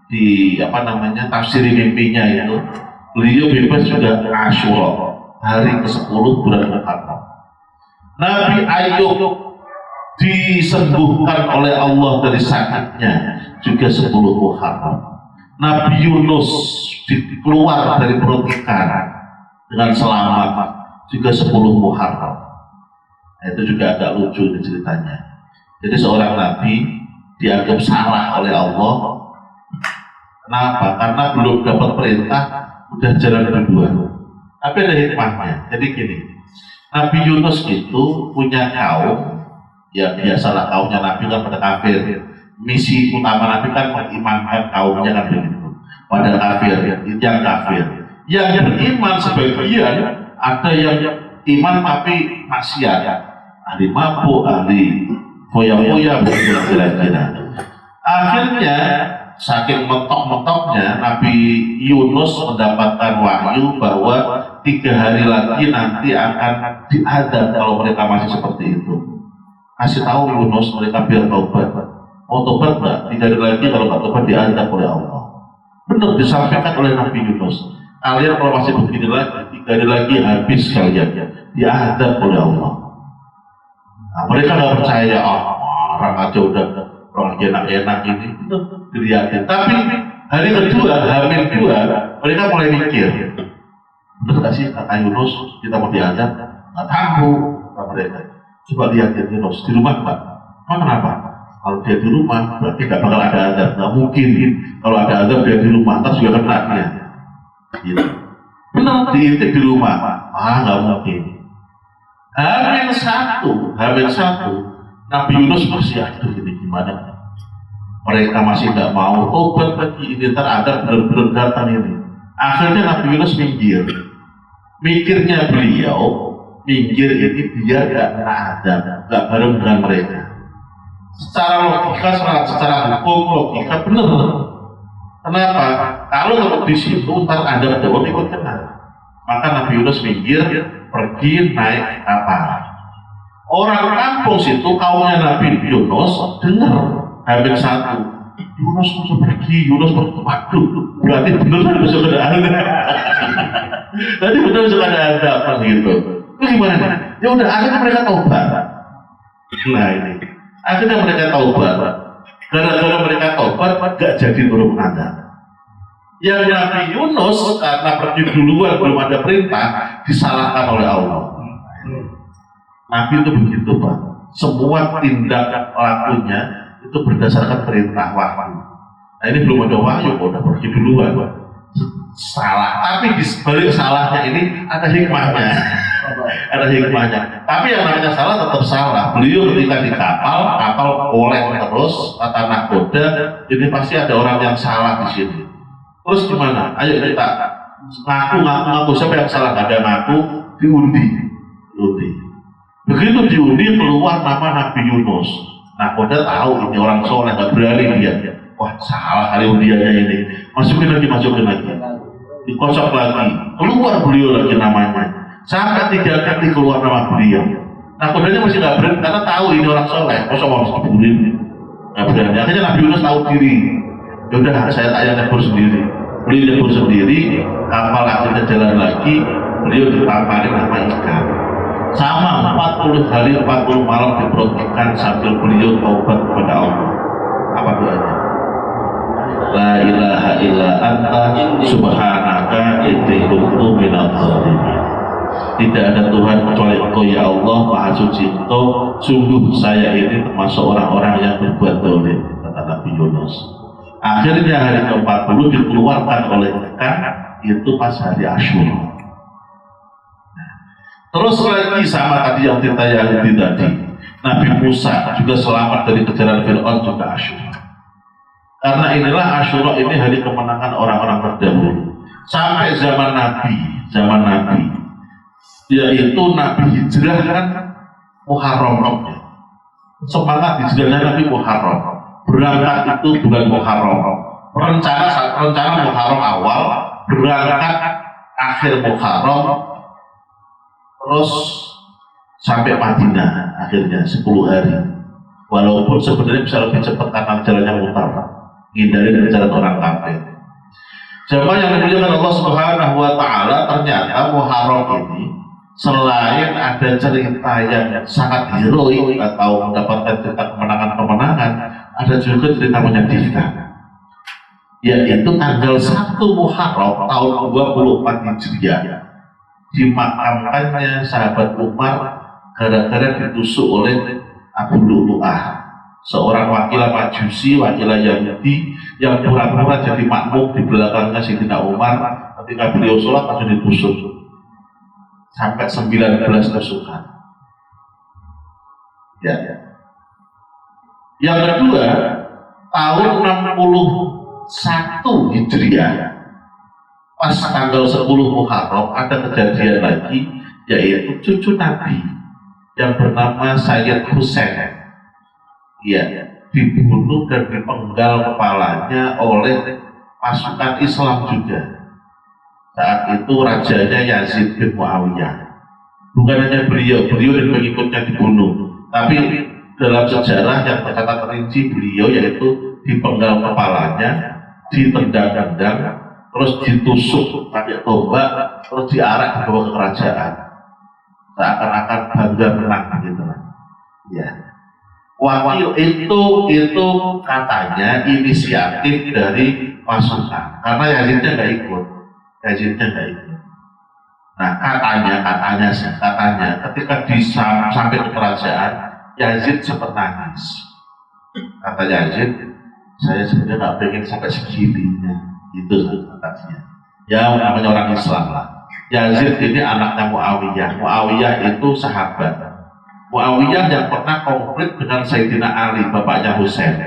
di apa namanya tafsir mimpinya itu. Beliau bebas juga Asyura, hari ke-10 bulan Muharram. Nabi Ayub disembuhkan oleh Allah dari sakitnya juga 10 Muharram. Nabi Yunus keluar dari perut ikan dengan selamat juga 10 Muharram. Itu juga agak lucu nih ceritanya. Jadi seorang nabi dianggap salah oleh Allah. Kenapa? Karena belum dapat perintah, udah jalan berdua. Tapi ada hikmahnya. Jadi gini, Nabi Yunus itu punya kaum, ya biasalah kaumnya Nabi kan pada kafir. Misi utama Nabi kan mengimankan kaumnya kan begitu. Pada kafir, yang kafir. Yang beriman sebagian ada yang iman tapi maksiat. Ahli mabuk, ahli foya-foya, kira-kira. Akhirnya, saking mentok-mentoknya, Nabi Yunus mendapatkan wahyu bahwa 3 hari lagi nanti akan diadab kalau mereka masih seperti itu. Kasih tahu Yunus mereka biar taubat. Mau taubat nggak? 3 hari lagi kalau nggak taubat diadab oleh Allah. Benar disampaikan oleh Nabi Yunus. Kalian kalau masih begini lagi, 3 hari lagi habis kalian diadab oleh Allah. Nah, mereka nggak percaya, orang aja udah orang enak-enak ini, dilihatin. Tapi hari kedua, hamil 2, mereka mulai mikir, betul nggak sih kata Yunus kita mau diadab? Nggak tahu, kata mereka. Coba lihat Yunus di rumah Pak. Kenapa? Kalau dia di rumah berarti nggak bakal ada adab. Nggak mungkin. Kalau ada adab dia di rumah, terus juga kena dia. Gitu. Benar, diintip di rumah. Nggak mungkin. Hamil satu, Nabi Yunus masih aduh ini gimana? Mereka masih nggak mau tobat lagi, ini ntar ada benar-benar datang ini. Akhirnya Nabi Yunus minggir. Mikirnya beliau, minggir ini biar nggak ada, nggak bareng dengan mereka. Secara logika, secara hukum logika benar. Kenapa? Kalau tetap di situ, ntar ada jawab ikut kena. Maka Nabi Yunus minggir, pergi naik kapal. Orang kampung situ kaumnya Nabi Yunus dengar hamil 1. Yunus mau pergi, waduh, berarti beneran besok ada azab. Tadi bener besok ada azab gitu. Itu gimana? Ya udah akhirnya mereka taubat. Nah ini, akhirnya mereka taubat. Gara-gara mereka taubat, gak jadi turun azab. Yang Nabi Yunus karena pergi duluan belum ada perintah disalahkan oleh Allah. Nabi itu begitu Pak. Semua tindak lakunya itu berdasarkan perintah wahyu. Nah ini belum ada wahyu, udah pergi duluan Pak. Salah. Tapi di balik salahnya ini ada hikmahnya. Ada hikmahnya. Tapi yang namanya salah tetap salah. Beliau ketika di kapal oleng terus kata nahkoda, ini pasti ada orang yang salah di sini. Terus gimana? Ayo kita ngaku siapa yang salah, nggak ada ngaku, diundi. Begitu diundi keluar nama Nabi Yunus. Nahkoda tahu ini orang soleh, nggak berani dia. Wah salah kali undiannya ini. Masukin lagi. Dikocok lagi. Keluar beliau lagi namanya. Sampai 3 kali keluar nama beliau. Nahkodanya masih nggak berani karena tahu ini orang soleh. Masa mau dibully? Nggak berani. Akhirnya Nabi Yunus tahu diri. Yaudah saya tanya nyebur sendiri. Beliau nyebur sendiri, kapal akhirnya jalan lagi, beliau dipaparin sama ikan. Sama 40 hari 40 malam di perut ikan sambil beliau taubat kepada Allah. Apa doanya? La ilaha illa anta subhanaka inni kuntu minadh dhalimin. tidak ada Tuhan kecuali Engkau ya Allah, Maha Suci Engkau, sungguh saya ini termasuk orang-orang yang berbuat dolim, kata Nabi Yunus. Akhirnya hari ke-40 dikeluarkan oleh mereka, itu pas hari Asyura. Terus lagi sama tadi yang cerita Yahudi tadi, Nabi Musa juga selamat dari kejaran Fir'aun juga Asyura. Karena inilah Asyura ini hari kemenangan orang-orang terdahulu. Sampai zaman Nabi, yaitu Nabi hijrah kan Muharram. Semangat hijrahnya Nabi Muharram. Berangkat itu bulan Muharram. Rencana Muharram awal, berangkat akhir Muharram, terus sampai Madinah akhirnya 10 hari. Walaupun sebenarnya bisa lebih cepat karena jalannya mutar, hindari dari jalan orang kafir. Jemaah yang dimuliakan Allah Subhanahu wa Ta'ala, ternyata Muharram ini selain ada cerita yang sangat heroik atau mendapatkan cerita kemenangan-kemenangan, ada juga cerita menyedihkan, yaitu tanggal 1 Muharram tahun 24 Hijriah dimakamkannya sahabat Umar gara-gara ditusuk oleh Abu Lu'lu'ah, seorang wakilah Majusi, wakilah Yahudi yang pura-pura jadi makmum di belakangnya Sayyidina Umar. Ketika beliau sholat langsung ditusuk sampai 19 tusukan. Ya. Yang kedua, tahun 61 Hijriah, pas tanggal 10 Muharram ada kejadian lagi, yaitu cucu Nabi yang bernama Sayyid Husain. Ya, dibunuh dan dipenggal kepalanya oleh pasukan Islam juga. Saat itu rajanya Yazid bin Muawiyah. Bukan hanya beliau dan pengikutnya dibunuh, tapi dalam sejarah yang tercatat terinci beliau yaitu dipenggal kepalanya, ditendang-tendang, terus ditusuk pakai tombak, terus diarak dibawa ke kerajaan. Seakan-akan bangga menang gitu lah. Ya. Wakil itu katanya inisiatif dari pasukan, karena Yazidnya nggak ikut. Nah katanya ketika sampai ke kerajaan, Yazid sempat nangis. Kata Yazid, saya sebenarnya nggak pengen sampai segininya, itu katanya. Ya namanya orang Islam lah. Yazid ini anaknya Muawiyah. Muawiyah itu sahabat. Muawiyah yang pernah konflik dengan Sayyidina Ali, bapaknya Husain,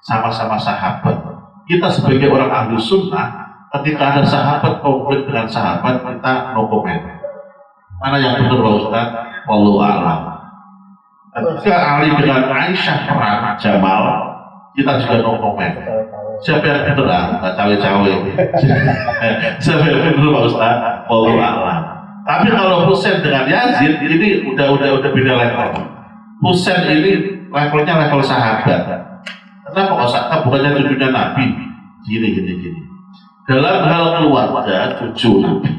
sama-sama sahabat. Kita sebagai orang ahlu sunnah, ketika ada sahabat konflik dengan sahabat, kita no comment. Mana yang benar Pak Ustaz? Wallahu a'lam. Ketika Ali dengan Aisyah perang Jamal, kita juga no comment. Siapa yang benar? Nggak cawe-cawe. Siapa yang benar Pak Ustaz? Wallahu a'lam. Tapi kalau Husain dengan Yazid ini udah beda level. Husain ini levelnya level sahabat. Kenapa kok sahabat bukannya cucunya Nabi? Gini. Dalam hal keluarga cucu Nabi.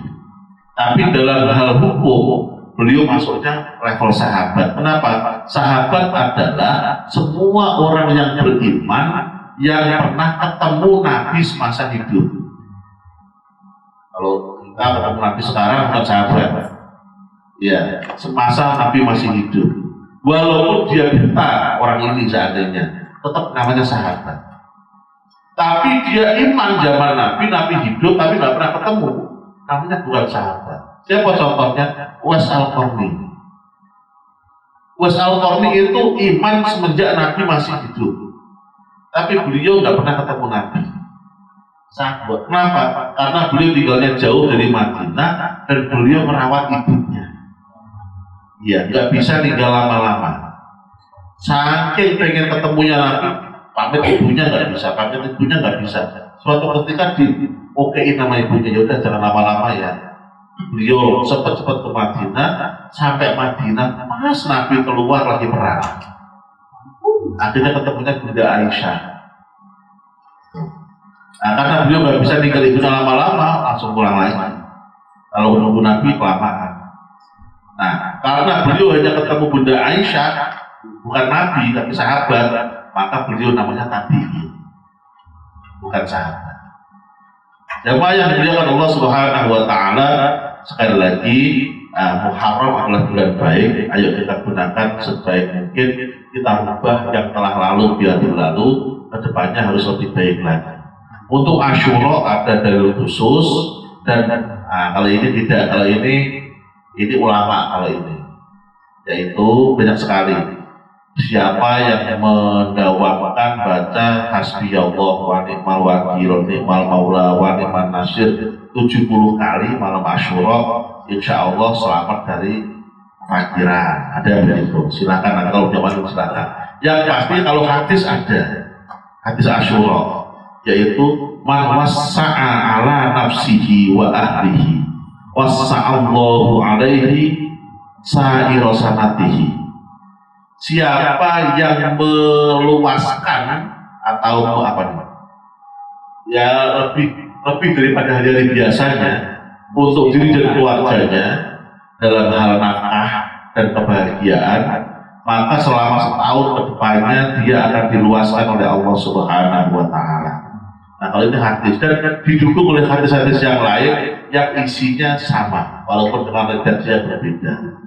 Tapi dalam hal hukum beliau masuknya level sahabat. Kenapa? Sahabat adalah semua orang yang beriman yang pernah ketemu Nabi semasa hidup. Kalau kita ketemu Nabi sekarang bukan sahabat, ya semasa Nabi masih hidup, walaupun dia buta orang ini seandainya, tetap namanya sahabat. Tapi dia iman zaman Nabi hidup tapi nggak pernah ketemu, namanya bukan sahabat. Siapa contohnya? Uwais Al-Qarni. Uwais Al-Qarni itu iman semenjak Nabi masih hidup, tapi beliau nggak pernah ketemu Nabi. Sahabat. Kenapa? Karena beliau tinggalnya jauh dari Madinah dan beliau merawat ibunya. Iya, nggak bisa tinggal lama-lama. Saking pengen ketemunya Nabi, pamit ibunya nggak bisa. Suatu ketika okein nama ibunya, yaudah jangan lama-lama ya. Beliau cepat-cepat ke Madinah, sampai Madinah pas Nabi keluar lagi perang. Akhirnya ketemunya Bunda Aisyah. Nah, karena beliau nggak bisa tinggal ibunya lama-lama, langsung pulang lagi. Kalau menunggu Nabi kelamaan. Nah, karena beliau hanya ketemu Bunda Aisyah, bukan Nabi tapi sahabat, maka beliau namanya tabi'in, bukan sahabat. Jamaah yang dimuliakan Allah Subhanahu wa taala, sekali lagi Muharram adalah bulan baik. Ayo kita gunakan sebaik mungkin, kita ubah yang telah lalu biar berlalu, kedepannya harus lebih baik lagi. Untuk Asyura ada dalil khusus, dan kalau ini tidak, kalau ini ulama, kalau ini yaitu banyak sekali. Siapa yang mendawamkan baca hasbiyallah wa ni'mal wakil, ni'mal maula wa ni'mal nasir 70 kali malam Asyura, insya Allah selamat dari fakiran. Ada begitu. Silakan, kalau jamaah silakan. Yang pasti kalau hadis ada, hadis Asyura, yaitu man wassa'a ala nafsihi wa ahlihi wassa'allahu alaihi sa'ira sanatihi. Siapa yang meluaskan atau apa nih? Ya lebih daripada hari-hari biasanya untuk diri dan keluarganya dalam hal nafkah dan kebahagiaan, maka selama setahun ke depannya dia akan diluaskan oleh Allah Subhanahu wa taala. Nah, kalau ini hadis dan didukung oleh hadis-hadis yang lain yang isinya sama walaupun dengan redaksi yang berbeda.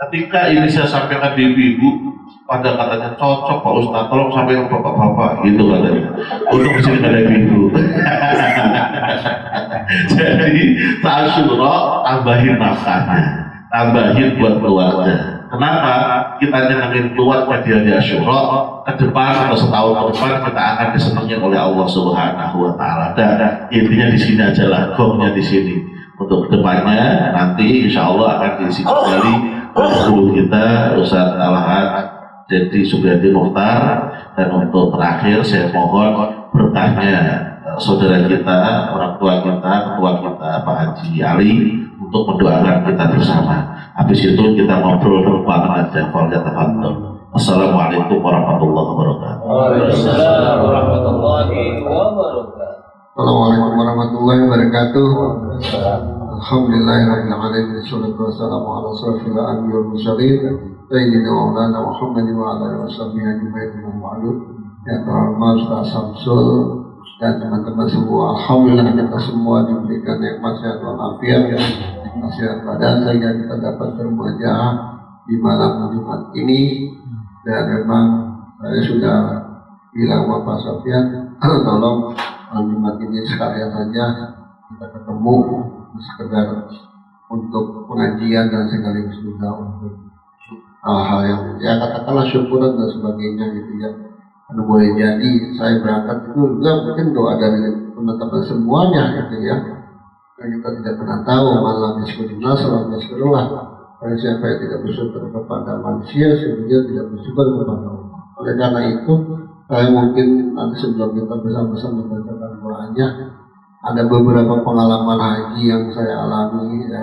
Ketika ini saya sampaikan di ibu, pada katanya cocok Pak Ustaz, tolong sampaikan ke bapak-bapak, gitu katanya. Untuk di sini ada ibu. Jadi Asyura tambahin nafkahnya, tambahin buat keluarga. Kenapa? Kita nyenengin keluarga di Asyura, ke depan atau setahun ke depan kita akan disenangi oleh Allah Subhanahu wa taala. Dan intinya di sini aja lah, gongnya di sini. Untuk kedepannya nanti insya Allah akan diisi kembali guru kita Ustaz Al-Had Dedi Subriyadi Mukhtar. Dan untuk terakhir saya mohon bertanya saudara kita, orang tua kita, ketua kita Pak Haji Ali untuk mendoakan kita bersama. Habis itu kita ngobrol berbahan aja. Assalamualaikum warahmatullahi wabarakatuh. Waalaikumsalam warahmatullahi wabarakatuh. Assalamualaikum warahmatullahi wabarakatuh. Alhamdulillahirabbil alamin, wassalatu wassalamu ala asyrofil anbiya'i wal mursalin sayyidina maulana Muhammadin wa ala alihi washabbihi ajmain. Ya terhormat Ustaz Samsul dan teman-teman semua, alhamdulillah kita semua diberikan nikmat sehat walafiat, sehat badan sehingga kita dapat bermujaah di malam Jumat ini. Dan memang saya sudah bilang sama Pak Sofyan, tolong malam Jumat ini sekalian saja kita ketemu sekedar untuk pengajian dan sekaligus juga untuk hal-hal yang ya katakanlah syukuran dan sebagainya gitu ya. Kalau boleh jadi saya berangkat itu juga mungkin doa dari teman-teman semuanya gitu ya. Dan kita tidak pernah tahu malam yaskurullah salam yaskurullah. Kalau siapa yang tidak bersyukur kepada manusia, sebenarnya tidak bersyukur kepada Allah. Oleh karena itu, saya mungkin nanti sebelum kita bersama-sama membacakan doanya, ada beberapa pengalaman haji yang saya alami ya,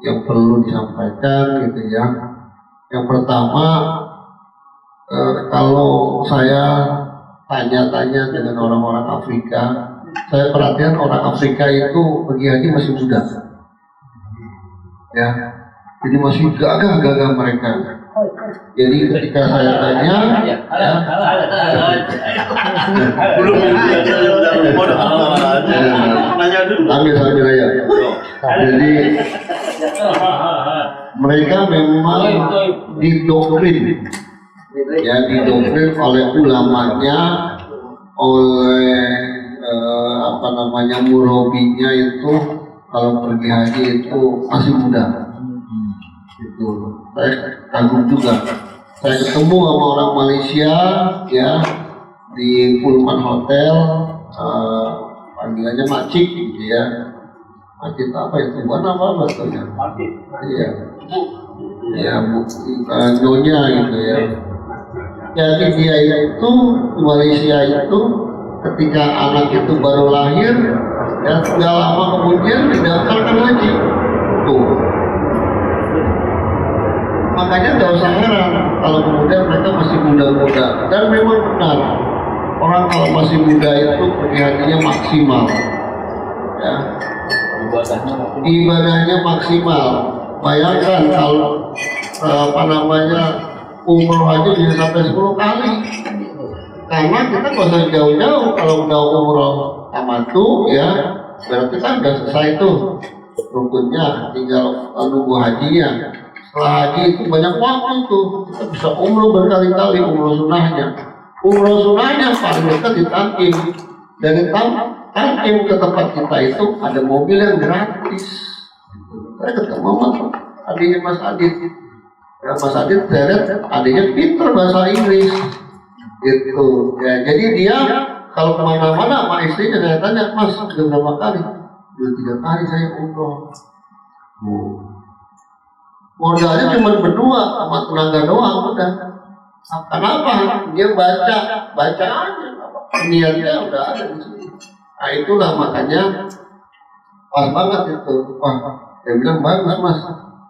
yang perlu disampaikan gitu ya. Yang pertama, kalau saya tanya-tanya dengan orang-orang Afrika, saya perhatikan orang Afrika itu pergi haji masih muda, ya, jadi masih gagah-gagah mereka. Jadi ketika saya tanya, Belum ambil ya. Jadi mereka memang didoktrin, ya didoktrin oleh ulamanya, oleh murabinya itu kalau pergi haji itu masih muda. Itu saya kagum juga. Saya ketemu sama orang Malaysia ya di Pullman Hotel, panggilannya Macik gitu ya. Macik apa itu? Bukan apa betulnya? Macik. Iya. Ya nyonya gitu ya. Jadi dia itu di Malaysia itu ketika anak itu baru lahir dan sudah lama kemudian didaftarkan haji. Tuh. Makanya nggak usah heran kalau kemudian mereka masih muda-muda. Dan memang benar, orang kalau masih muda itu pergi hajinya maksimal, ya. Ibadahnya maksimal. Bayangkan kalau umroh aja bisa sampai 10 kali. Karena kita nggak usah jauh-jauh kalau udah umroh tamatu ya, berarti kan udah selesai tuh rukunnya, tinggal nunggu hajinya. Setelah haji itu banyak waktu tuh, kita bisa umroh berkali-kali, umroh sunnahnya. Umroh sunnahnya paling dekat di Tankim. Dari Tankim ke tempat kita itu ada mobil yang gratis. Saya ketemu adiknya Mas Adit. Ya, Mas Adit seret, adiknya pinter bahasa Inggris. Gitu. Ya, jadi dia kalau kemana-mana sama istrinya saya tanya, Mas sudah berapa kali? Sudah 3 kali saya umroh. Modalnya cuma berdua sama tenaga doang udah. Kenapa? Dia baca aja. Niatnya udah ada di sini. Nah itulah makanya pas banget itu. Wah, dia bilang bagus Mas.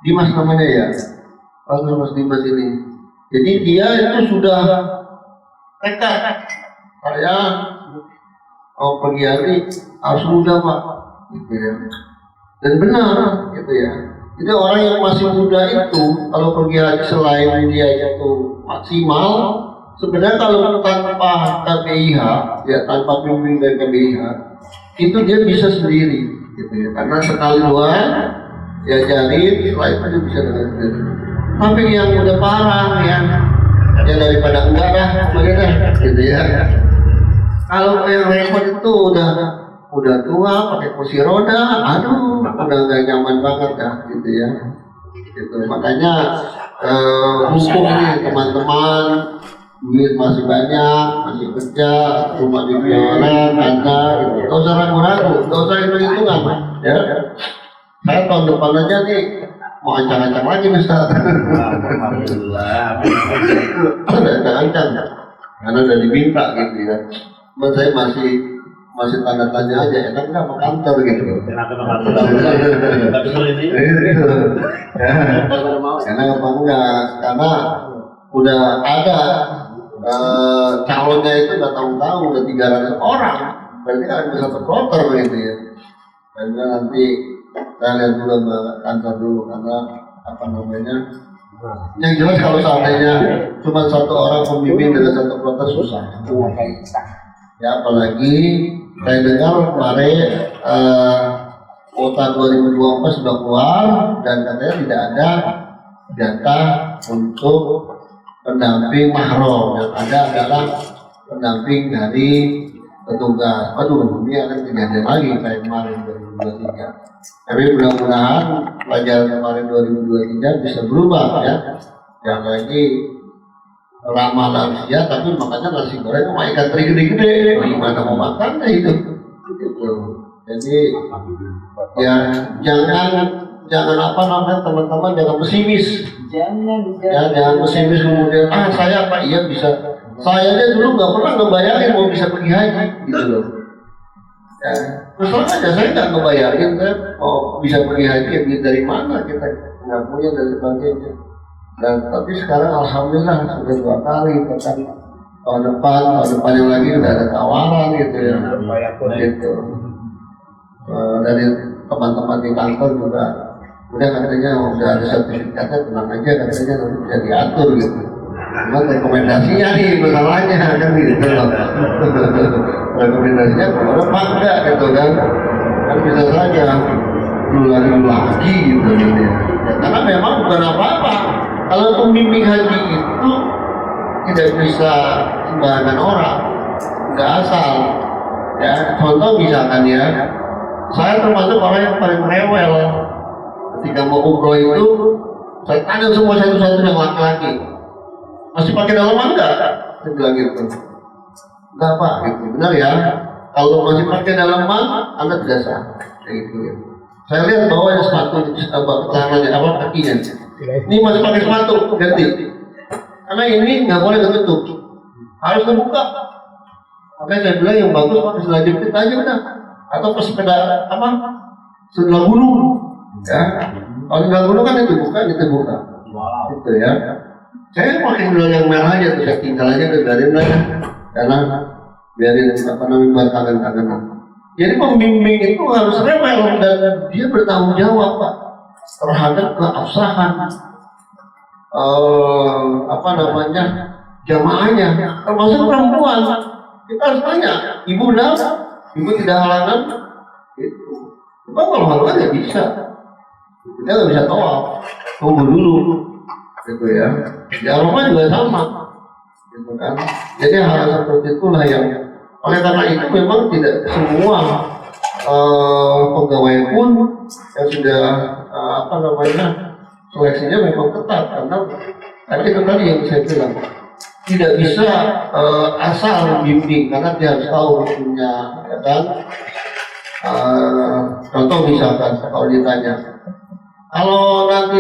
Dimas namanya ya. Bagus Mas Dimas ini. Jadi dia itu sudah tekad. Saya mau pergi haji harus muda Pak. Gitu ya. Dan benar gitu ya. Jadi orang yang masih muda itu kalau pergi haji selain dia itu maksimal, sebenarnya kalau tanpa KBIH, ya tanpa bimbing dari KBIH, itu dia bisa sendiri, gitu ya. Karena sekali dua diajarin, setelah itu dia bisa dengan sendiri. Tapi yang udah parah ya daripada enggak dah, bagaimana, gitu ya. Kalau yang repot itu udah tua, pakai kursi roda, aduh, udah gak nyaman banget dah, gitu ya. Gitu. Makanya hukum ini teman-teman, duit masih banyak, masih kerja, rumah di Violet, ada, gitu. Gak usah ragu-ragu, gak usah hitung-hitungan, ya. Saya tahun depan aja nih mau ancang-ancang lagi nih Ustaz. Alhamdulillah. Udah ancang, karena udah diminta gitu ya. Cuman saya masih tanda tanya aja, enak nggak mau kantor gitu. Enak apa enggak? Karena udah ada calonnya itu udah tahu-tahu udah 300 orang, berarti kan bisa terkotor begitu ya. Dan nanti saya lihat dulu kantor dulu karena apa namanya. Yang jelas kalau seandainya cuma 1 orang pemimpin dengan 1 kota susah. Ya apalagi saya dengar kemarin kuota 2024 sudah keluar dan katanya tidak ada data untuk pendamping mahram, yang ada adalah pendamping dari petugas. Aduh, ini akan kejadian lagi kayak kemarin 2023. Tapi mudah-mudahan pelajaran kemarin 2023 bisa berubah ya. Yang lagi ramah lansia, tapi makanya nasi goreng sama ikan teri gede-gede, gimana mau makannya itu? Gitu. Jadi ya jangan apa namanya teman-teman, jangan pesimis. Jangan pesimis kemudian saya Pak iya bisa. Saya aja dulu nggak pernah ngebayarin mau bisa pergi haji gitu loh. Ya, terus aja saya nggak ngebayarin saya mau bisa pergi haji dari mana kita nggak punya dan sebagainya. Dan tapi sekarang alhamdulillah sudah 2 kali, bahkan tahun depan yang lagi udah ada tawaran gitu ya. Gitu. Dari teman-teman di kantor juga udah katanya udah ada sertifikatnya, tenang aja katanya nanti bisa diatur gitu. Cuma rekomendasinya nih masalahnya kan gitu loh. Rekomendasinya kepada Pak enggak gitu kan bisa saja lagi gitu ya. Karena memang bukan apa-apa. Kalau pembimbing haji itu tidak bisa sembarangan orang, nggak asal. Ya, contoh misalkan ya, saya termasuk orang yang paling rewel. Ketika mau umroh itu, saya tanya semua satu-satu yang laki-laki, masih pakai dalaman nggak? Saya bilang gitu. Enggak Pak, gitu. Benar ya. Kalau masih pakai dalaman, Anda tidak sah. Gitu ya. Saya lihat bahwa ada sepatu celananya kakinya. Ini masih pakai sepatu, ganti. Karena ini nggak boleh ketutup, harus terbuka. Makanya saya bilang yang bagus pakai sandal jepit aja udah, atau ke sepeda apa? Sandal gunung. Ya, kalau sandal gunung kan itu buka. Gitu ya. Saya pakai sandal yang merah aja, tuh saya tinggal aja biarin lah ya. Karena biarin apa namanya buat tangan-tangan. Jadi pembimbing itu harus rewel dan dia bertanggung jawab Pak terhadap keabsahan apa namanya jamaahnya, termasuk perempuan. Kita harus tanya, ibu udah Ibu tidak halangan, itu. Cuma kalau halangan ya bisa. Kita nggak bisa tawaf, tunggu dulu, gitu ya. Di Arafah juga sama, gitu kan. Jadi hal seperti itulah yang, oleh karena itu memang tidak semua pegawai pun yang sudah seleksinya memang ketat karena itu tadi yang saya bilang tidak bisa asal membimbing karena dia harus tahu punya, ya kan. Contoh misalkan kalau ditanya, kalau nanti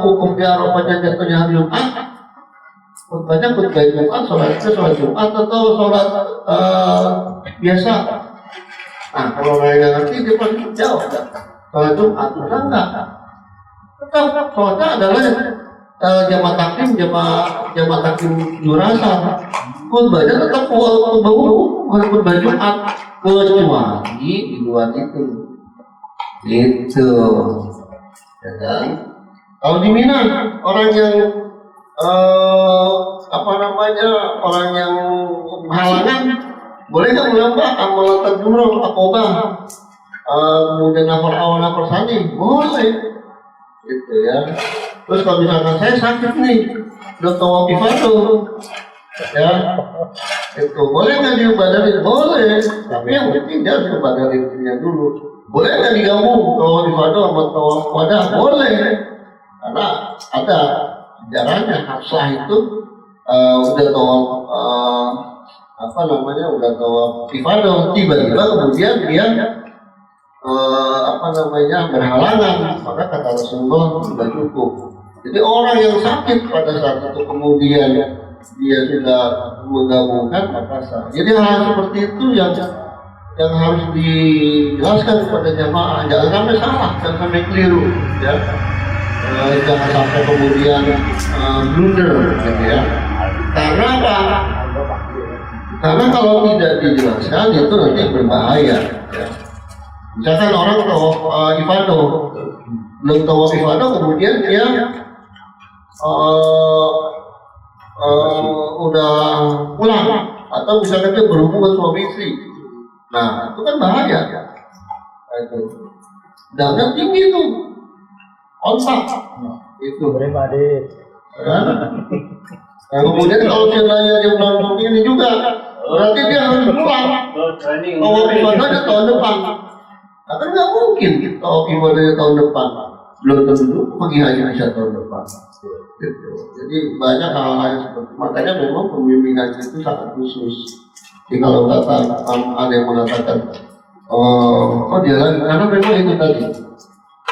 hukum di Arafahnya jatuhnya hari Jumat, khutbahnya khutbah Jumat, sholat Jumat atau sholat biasa. Nah, kalau orang yang ngerti dia pasti jawab, sholat Jumat, enggak. Tetap sholatnya adalah jamaah takdim, jamaah takdim jurasa. Khutbahnya tetap khutbah Jumat, kecuali di luar itu. Gitu. Ya kan? Kalau di Mina orang yang orang yang halangan boleh nggak melontar jumroh akobah, kemudian nafar sani boleh, gitu ya. Terus kalau misalkan saya sakit nih, udah tawaf ifadah, ya, itu boleh nggak diubadarin? Boleh, tapi yang penting dia harus ubadarinnya dulu. Boleh nggak digabung tawaf ifadah sama tawaf wadah? Boleh, karena ada sejarahnya Hafsah itu udah tawaf udah tawaf ifadah, tiba-tiba kemudian dia berhalangan, maka kata Rasulullah sudah cukup. Jadi orang yang sakit pada saat itu kemudian dia sudah menggabungkan maka sah. Jadi hal seperti itu yang harus dijelaskan kepada jamaah, jangan sampai salah, jangan sampai keliru, ya. Jangan sampai kemudian blunder, gitu ya. Karena apa? Karena kalau tidak dijelaskan itu nanti berbahaya, ya. Misalkan orang tawaf ifadah, belum tawaf ifadah kemudian dia udah pulang atau misalkan dia berhubungan suami istri, nah itu kan bahaya. Dannya tinggi tuh, kontak itu pribadi. Nah, kemudian kalau dia bulan ini juga, berarti dia harus pulang. Tawaf ibadahnya tahun depan. Nah, kan nggak mungkin tawaf ibadahnya tahun depan. Belum tentu pergi haji bisa tahun depan. Gitu. Jadi banyak hal-hal yang seperti itu. Makanya memang pembimbingan itu sangat khusus. Jadi kalau ada yang mengatakan, dia lagi, karena memang itu tadi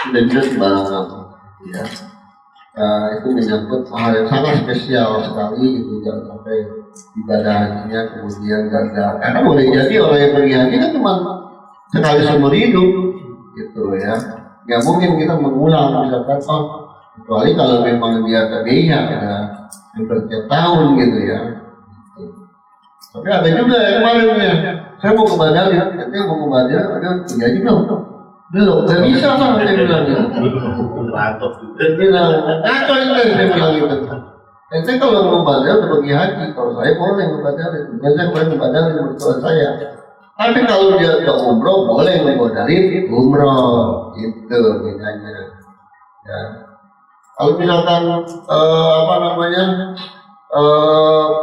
sudah jelas sembarangan. Ya. Itu menyangkut hal yang sangat spesial sekali, gitu, jangan sampai ibadah hajinya kemudian gagal. Karena boleh jadi orang yang pergi haji kan cuma sekali seumur hidup, gitu ya. Nggak mungkin kita mengulang, misalkan, kecuali kalau memang dia tadinya ada setiap tahun, gitu ya. Tapi ada juga yang kemarin ya, saya mau ke Badali, nanti mau ke Badali, ada haji belum, nggak bisa lah, saya bilang gitu. Dia bilang, ngaco ini, saya bilang gitu. Saya kalau mau Badali, udah pergi haji, kalau saya boleh ke Badali, saya boleh ke Badali menurut saya. Tapi kalau dia udah umroh, boleh dari umroh, itu bedanya. Ya. Kalau misalkan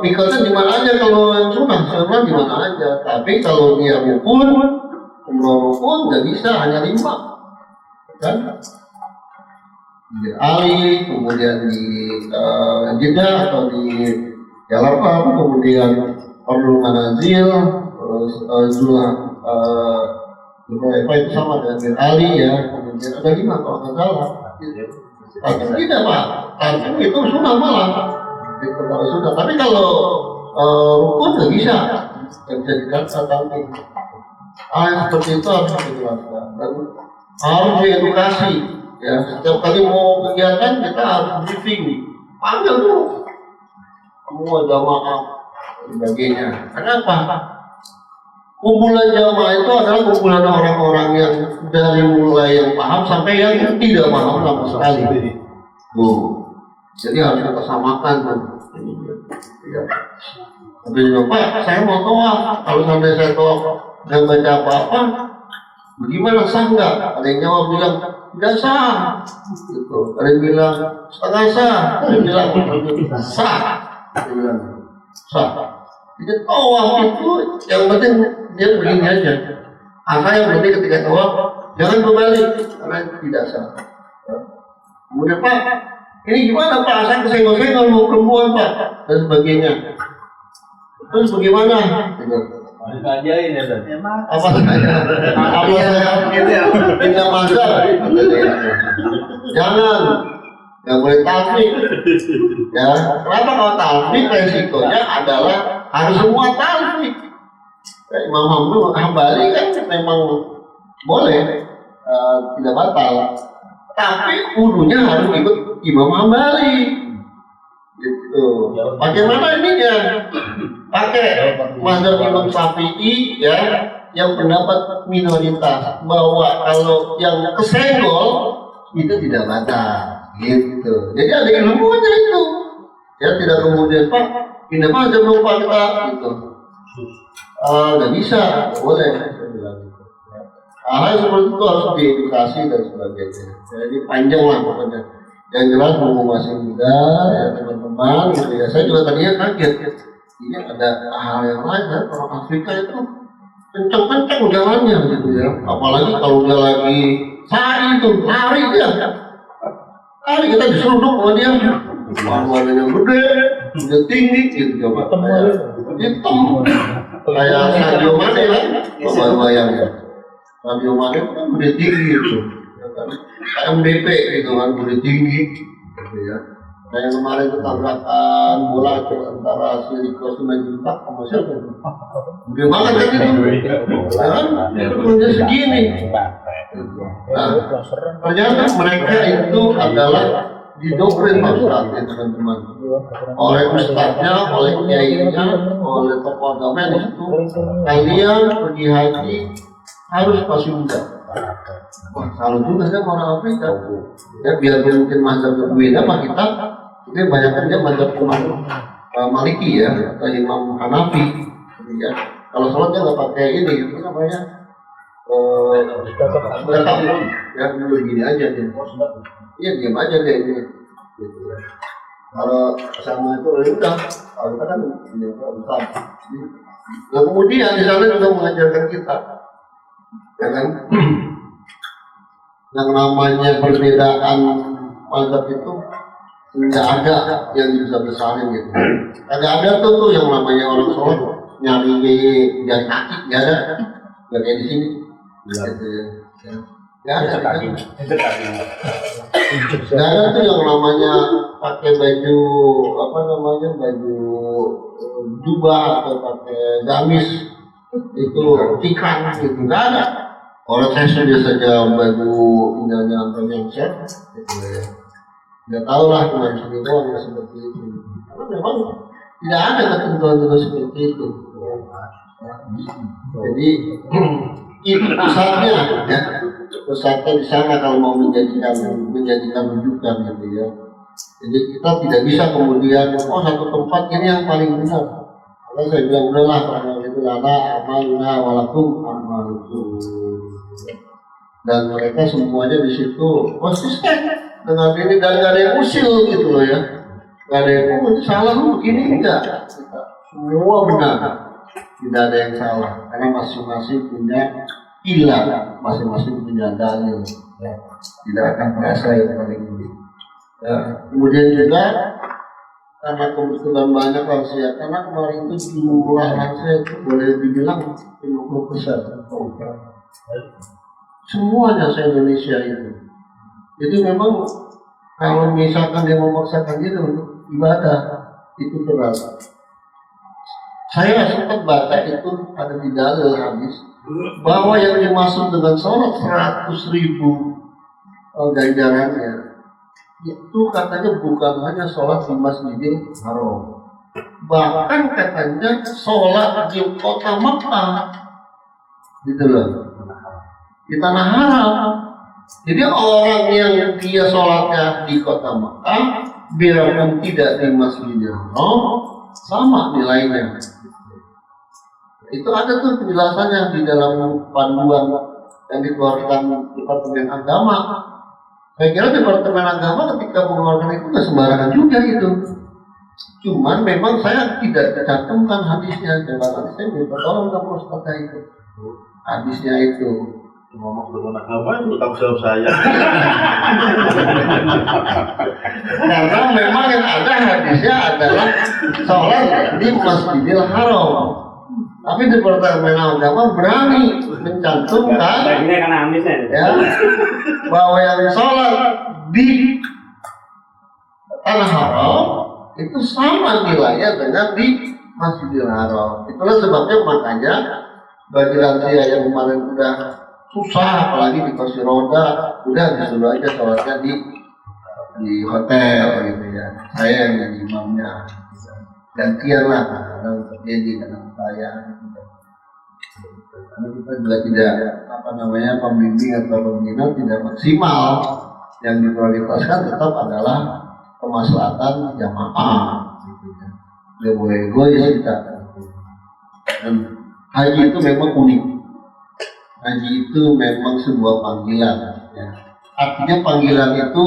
mikotnya di mana aja, kalau yang sunah di mana aja. Tapi kalau dia rukun, umroh rukun nggak bisa, hanya 5, kan? Di Ali, kemudian di Jeddah atau di Jalapa, kemudian Ordul Manazil, itu sama dengan Ali ya, kemudian ada 5 kalau nggak salah. Tapi tidak Pak, karena itu sunnah malah. Itu kalau sunnah. Tapi kalau rukun nggak bisa dikatakan tapi seperti itu harus dijelaskan dan harus diedukasi. Ya, setiap kali mau kegiatan kita harus briefing, panggil dulu semua jamaah dan sebagainya. Kenapa? Kumpulan jamaah itu adalah kumpulan orang-orang yang dari mulai yang paham sampai yang tidak paham sama sekali. Jadi harus kita samakan. Ya. Tapi Pak, saya mau tawaf. Kalau sampai saya tawaf nggak baca apa-apa, bagaimana sah nggak? Ada yang jawab bilang tidak sah, gitu. Ada yang bilang setengah sah, ada yang bilang sah, dia bilang sah. Jadi tawaf itu yang penting dia begini aja. Angka yang penting ketika tawaf jangan berbalik karena tidak sah. Kemudian Pak, ini gimana Pak? Saya kesenggol-senggol mau perempuan Pak dan sebagainya. Terus bagaimana? Ajain ya Ustaz. Apa saya pindah mazhab? Jangan, nggak boleh talfik. Ya, kenapa kalau talfik resikonya adalah harus semua talfik. Imam Hambali kan memang boleh, tidak batal. Tapi wudunya harus ikut Imam Hambali. Gitu. Bagaimana ininya? Pakai mazhab Imam Syafi'i ya, yang pendapat minoritas bahwa kalau yang kesenggol itu tidak batal. Gitu. Jadi ada ilmunya itu. Ya tidak kemudian Pak pindah mazhab dong Pak kita gitu. Nggak bisa, boleh. Saya bilang gitu. Hal seperti itu harus diedukasi dan sebagainya. Jadi panjang lah pokoknya. Yang jelas mau masih muda, ya teman-teman gitu ya. Saya juga tadinya kaget. Ini ada hal yang lain kan, orang Afrika itu kencang-kencang jalannya gitu ya. Apalagi kalau dia lagi lari dia. Lari kita diseruduk sama dia. Badannya gede, udah tinggi gitu coba. Hitam. Kayak Sadio Mane kan, coba bayangin. Sadio Mane kan gede tinggi gitu. Kayak MDP gitu kan, gede tinggi gitu ya. Nah yang kemarin itu tabrakan bola itu antara Silikos Simanjuntak sama siapa itu? Gede banget kan itu. Ya kan? Itu punya segini. Nah, ternyata mereka itu adalah didoktrin Ustaz ya teman-teman. Oleh ustaznya, oleh kiainya, oleh tokoh agama di situ. Kalian pergi haji harus masih muda. Wah, kalau juga kan orang Afrika. Ya biar mungkin mazhab berbeda sama kita banyak kan dia mazhab Maliki ya, atau Imam Hanafi. Ya. Kalau sholatnya nggak pakai ini, itu namanya ya dulu gini aja dia. Iya diam aja deh ini. Gitu ya. Kalau sama itu udah, kalau kita kan ini besar. Nah kemudian di sana juga mengajarkan kita, ya kan? Yang namanya perbedaan mazhab itu nggak ada yang bisa besarin gitu. Nggak ada tuh yang namanya orang sholat nyari jari kaki, nggak ada. Nggak kayak di sini. Gitu ya. Nggak ada. Nggak ada tuh yang namanya pakai baju apa namanya baju jubah atau pakai gamis itu tikran gitu. Nggak ada. Orang saya sudah saja baju indahnya sampai lengser, gitu ya. Nggak tahu lah cuma di sini doang seperti itu. Karena memang tidak ada ketentuan seperti itu. Jadi itu pusatnya, ya. Pusatnya di sana kalau mau menjadikan rujukan gitu ya. Jadi kita tidak bisa kemudian satu tempat ini yang paling benar. Kalau saya bilang udahlah karena itu lana amalna walakum amalukum. Dan mereka semuanya di situ konsisten dengan ini dan nggak ada yang usil gitu loh ya, nggak ada yang itu salah lu begini enggak, semua benar, tidak ada yang salah karena masing-masing punya ilah, masing-masing punya dalil, ya. Tidak akan merasa yang paling ini. Ya. Kemudian juga karena kebetulan banyak lansia, karena kemarin itu jumlah lansia itu boleh dibilang 50%. Semuanya se-Indonesia itu. Jadi memang kalau misalkan dia memaksakan diri untuk ibadah itu berat. Saya sempat baca itu ada di dalil hadis bahwa yang dimaksud dengan sholat 100.000 ganjarannya itu katanya bukan hanya sholat di Masjidil Haram, bahkan katanya sholat di kota Makkah gitu loh, di tanah haram. Jadi orang yang dia sholatnya di kota Makkah biarpun tidak di Masjidil Haram sama nilainya. Itu ada tuh penjelasannya di dalam panduan yang dikeluarkan Departemen Agama. Saya kira Departemen Agama ketika mengeluarkan itu nggak sembarangan juga itu. Cuman memang saya tidak cantumkan hadisnya. Coba nanti saya minta tolong sama Ustaz itu. Hadisnya itu. Ngomong dengan agama itu tanggung jawab saya. Karena memang yang ada hadisnya adalah sholat di Masjidil Haram. Tapi Departemen Agama berani mencantumkan Baginya kan hadisnya. ya, bahwa yang sholat di Tanah Haram itu sama nilainya dengan di Masjidil Haram. Itulah sebabnya makanya bagi lansia yang kemarin udah susah, apalagi di kursi roda, udah disuruh aja sholatnya di hotel gitu ya. Saya yang jadi imamnya, gantian lah kadang terjadi dengan saya. Karena kita juga tidak pembimbing atau pembina tidak maksimal. Yang diprioritaskan tetap adalah kemaslahatan jamaah. Tidak boleh egois kita. Dan haji itu memang unik. Haji itu memang sebuah panggilan. Ya. Artinya panggilan itu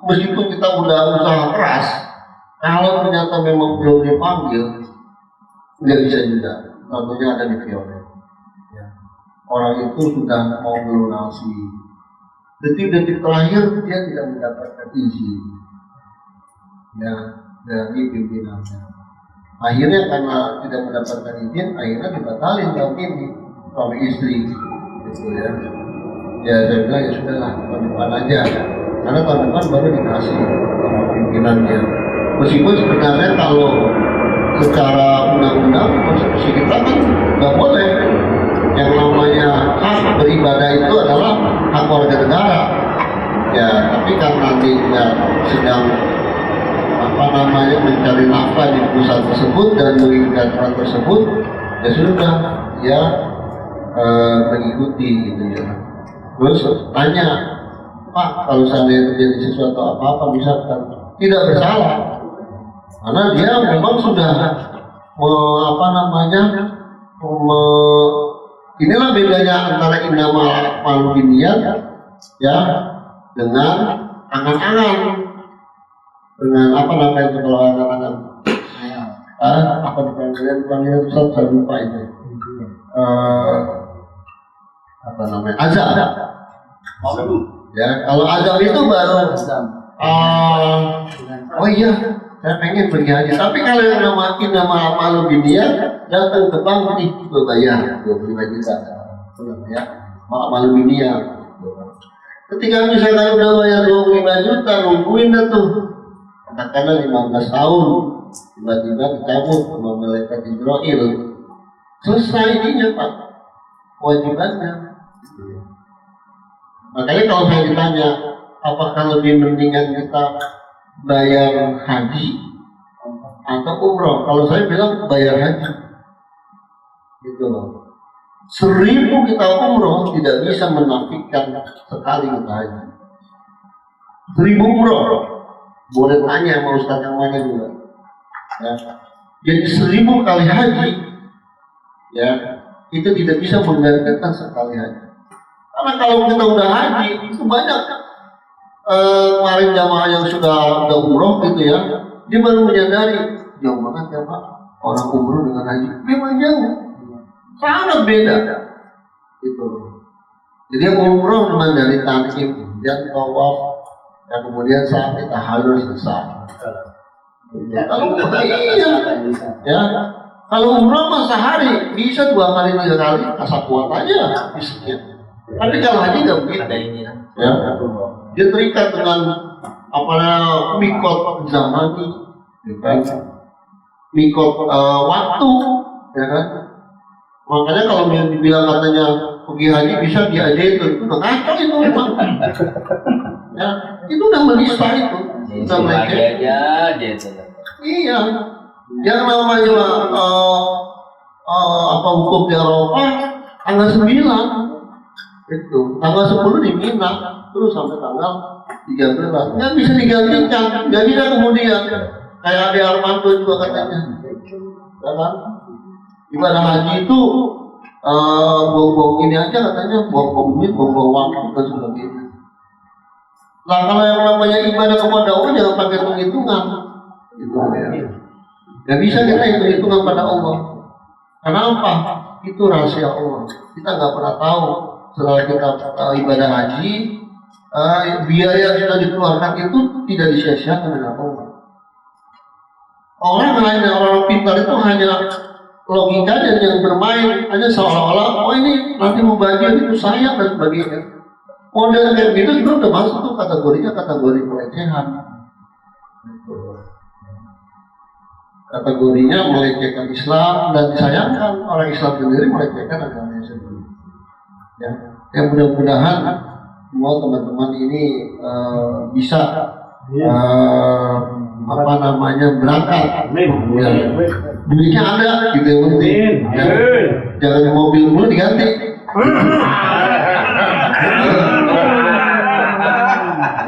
meskipun kita udah usaha keras, kalau ternyata memang belum dipanggil, nggak bisa juga. Contohnya ada di Violet. Ya. Orang itu sudah mau melunasi. Detik-detik terakhir dia tidak mendapatkan izin ya, dari pimpinannya. Akhirnya karena tidak mendapatkan izin, akhirnya dibatalin tahun ini suami istri. Gitu ya. Ya saya bilang ya sudahlah tahun depan aja. Karena tahun depan baru dikasih sama pimpinannya. Meskipun sebenarnya kalau secara undang-undang konstitusi kita kan nggak boleh. Yang namanya hak beribadah itu adalah hak warga negara. Ya, tapi karena dia sedang mencari nafkah di perusahaan tersebut dan menginginkan peran tersebut, ya sudah dia mengikuti gitu ya. Terus tanya, Pak, kalau seandainya terjadi sesuatu apa-apa misalkan tidak bersalah, karena dia memang sudah inilah bedanya antara innamal a'malu binniyat ya dengan angan-angan, dengan kalau angan-angan apa dipanggilnya Ustaz, saya lupa itu azab ya. Kalau azab itu baru oh iya saya pengen pergi haji, tapi kalau yang nama malu binniyat datang ke bank nih bayar 25 juta ya malu binniyat. Ketika misalnya udah bayar 25 juta nungguin dah tuh katakanlah 15 tahun tiba-tiba dicabut sama malaikat Jibril, selesai ininya Pak kewajibannya. Makanya kalau saya ditanya apakah lebih mendingan kita bayar haji atau umroh, kalau saya bilang bayar haji gitu loh. 1000 kita umroh tidak bisa menafikan sekali kita haji. 1000 umroh boleh tanya sama Ustaz yang mana juga ya. Jadi 1000 kali haji ya itu tidak bisa menggantikan sekali haji. Karena kalau kita udah haji itu banyak kemarin jamaah yang sudah umroh gitu ya, dia baru menyadari jauh banget ya Pak orang umroh dengan haji, memang jauh, sangat beda gitu. Jadi yang umroh cuma dari tankim, kemudian tawaf, dan kemudian sampai tahallul selesai. Kalau ya, kalau umroh mah sehari bisa 2 kali 3 kali, asal kuat aja bisa. Tapi kalau haji nggak begitu ya. Dia terikat dengan mikot zamani, mikot waktu, ya kan? Makanya kalau dibilang katanya pergi haji bisa diajain itu ngacau itu memang. Ya, itu udah menista itu, udah meleceh. Iya, yang namanya hukum di Eropa tanggal 9 itu, tanggal 10 di Mina. Terus sampai tanggal 13 nggak bisa digantikan, nggak bisa kemudian kayak Ade Armando juga katanya ya kan? Ibadah haji itu buang-buang ini aja katanya, buang-buang duit, buang-buang waktu dan sebagainya. Nah kalau yang namanya ibadah kepada Allah jangan pakai hitung-hitungan. Itu ya. Gak bisa kita hitung-hitungan pada Allah. Kenapa? Itu rahasia Allah. Kita nggak pernah tahu setelah kita ibadah haji, biaya yang sudah dikeluarkan itu tidak disia-siakan dengan Allah. Orang pintar itu hanya logikanya yang bermain, hanya seolah-olah oh ini nanti mau bagian itu sayang dan sebagainya. Model kayak gitu itu udah masuk tuh kategorinya kategori pelecehan. Kategorinya melecehkan Islam dan disayangkan orang Islam sendiri melecehkan agamanya sendiri. Ya, yang mudah-mudahan semua teman-teman ini bisa berangkat. Ya. Duitnya ada, gitu yang penting. Ya. Jangan mobil dulu diganti.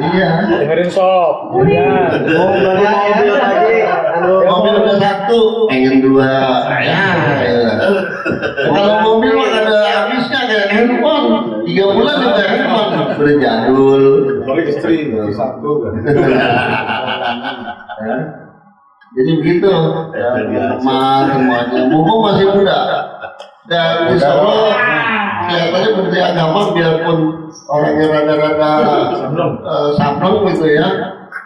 Iya. Dengerin sob. Iya. Mobil lagi. Mobil udah satu, pengen dua. Ya. Kalau mobil mah ada habisnya kayak handphone. 3 bulan juga handphone. Sudah jadul. Kalau istri satu. Jadi begitu, teman semuanya. Mumpung masih muda dan insya Allah kelihatannya Menteri Agama biarpun orangnya rada-rada sableng gitu ya,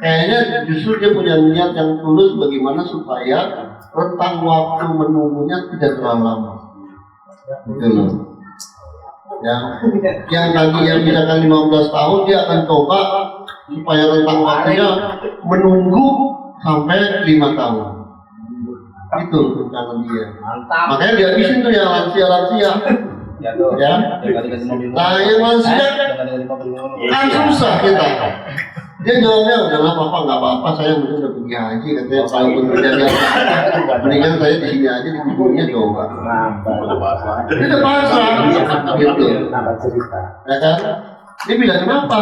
kayaknya justru dia punya niat yang tulus bagaimana supaya rentang waktu menunggunya tidak terlalu lama. Gitu loh. Yang tadi yang misalkan 15 tahun dia akan coba supaya rentang waktunya menunggu sampai 5 tahun. Itu rencana dia. Makanya dia habisin tuh yang lansia-lansia. Ya. Nah yang lansia kan susah kita. Dia jawabnya udah apa nggak apa-apa, saya mungkin udah pergi haji katanya kalaupun terjadi apa mendingan saya di sini aja di dunia coba. Dia udah pasrah gitu. Ya kan? Dia bilang kenapa?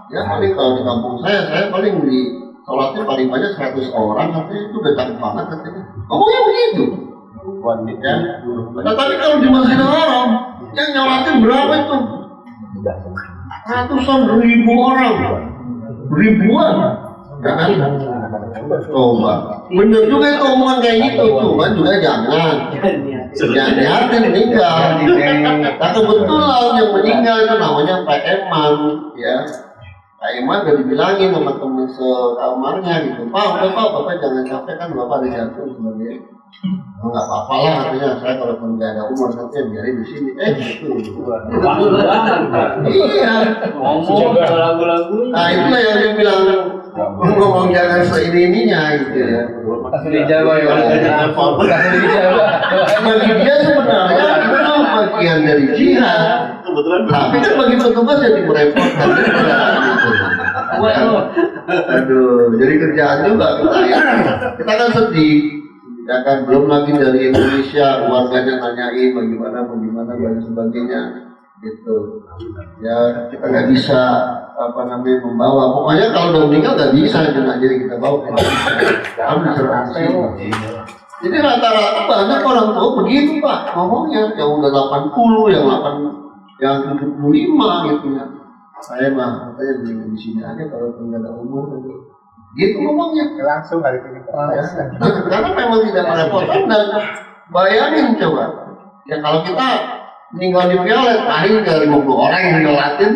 Ya paling kalau di kampung saya paling di sholatnya paling banyak 100 orang, katanya itu udah cakep banget katanya. Ngomongnya begitu. Ya. Nah tapi kalau di Masjidil Haram yang nyolatin berapa itu? Ratusan ribu orang. Ribuan. Ya kan? Coba. Bener juga itu omongan kayak gitu. Cuma juga jangan hati meninggal. Nah kebetulan yang meninggal itu namanya Pak Eman. Ya. Pak Eman udah dibilangin sama temen sekamarnya gitu, Pak, Bapak jangan capek kan Bapak ada jantung sebenarnya. Enggak apa-apa lah katanya, saya kalau pun nggak ada umur nanti biarin di sini. Gitu. Iya. Ngomong lagu-lagu. Nah itulah yang dia bilang ngomong jangan seininya gitu ya. Kasih dijaga ya. Kasih dijaga. Bagi dia sebenarnya itu bagian dari jihad. Tapi kan bagi petugas jadi merepotkan. Aduh, jadi kerjaan juga kita kan sedih. Ya kan belum lagi dari Indonesia warganya nanyain bagaimana dan sebagainya gitu. Ya kita nggak bisa membawa. Pokoknya kalau udah meninggal nggak bisa jadi kita bawa. Harus diserahkan. Jadi rata-rata banyak orang tua begitu Pak ngomongnya, yang udah 80, yang 75 gitu ya. Saya mah katanya di sini aja kalau nggak ada umur lagi. Gitu ngomongnya. Langsung hari ini. Karena memang tidak merepotkan dan bayangin coba. Ya kalau kita meninggal di Violet, paling dari 50 orang yang nyolatin,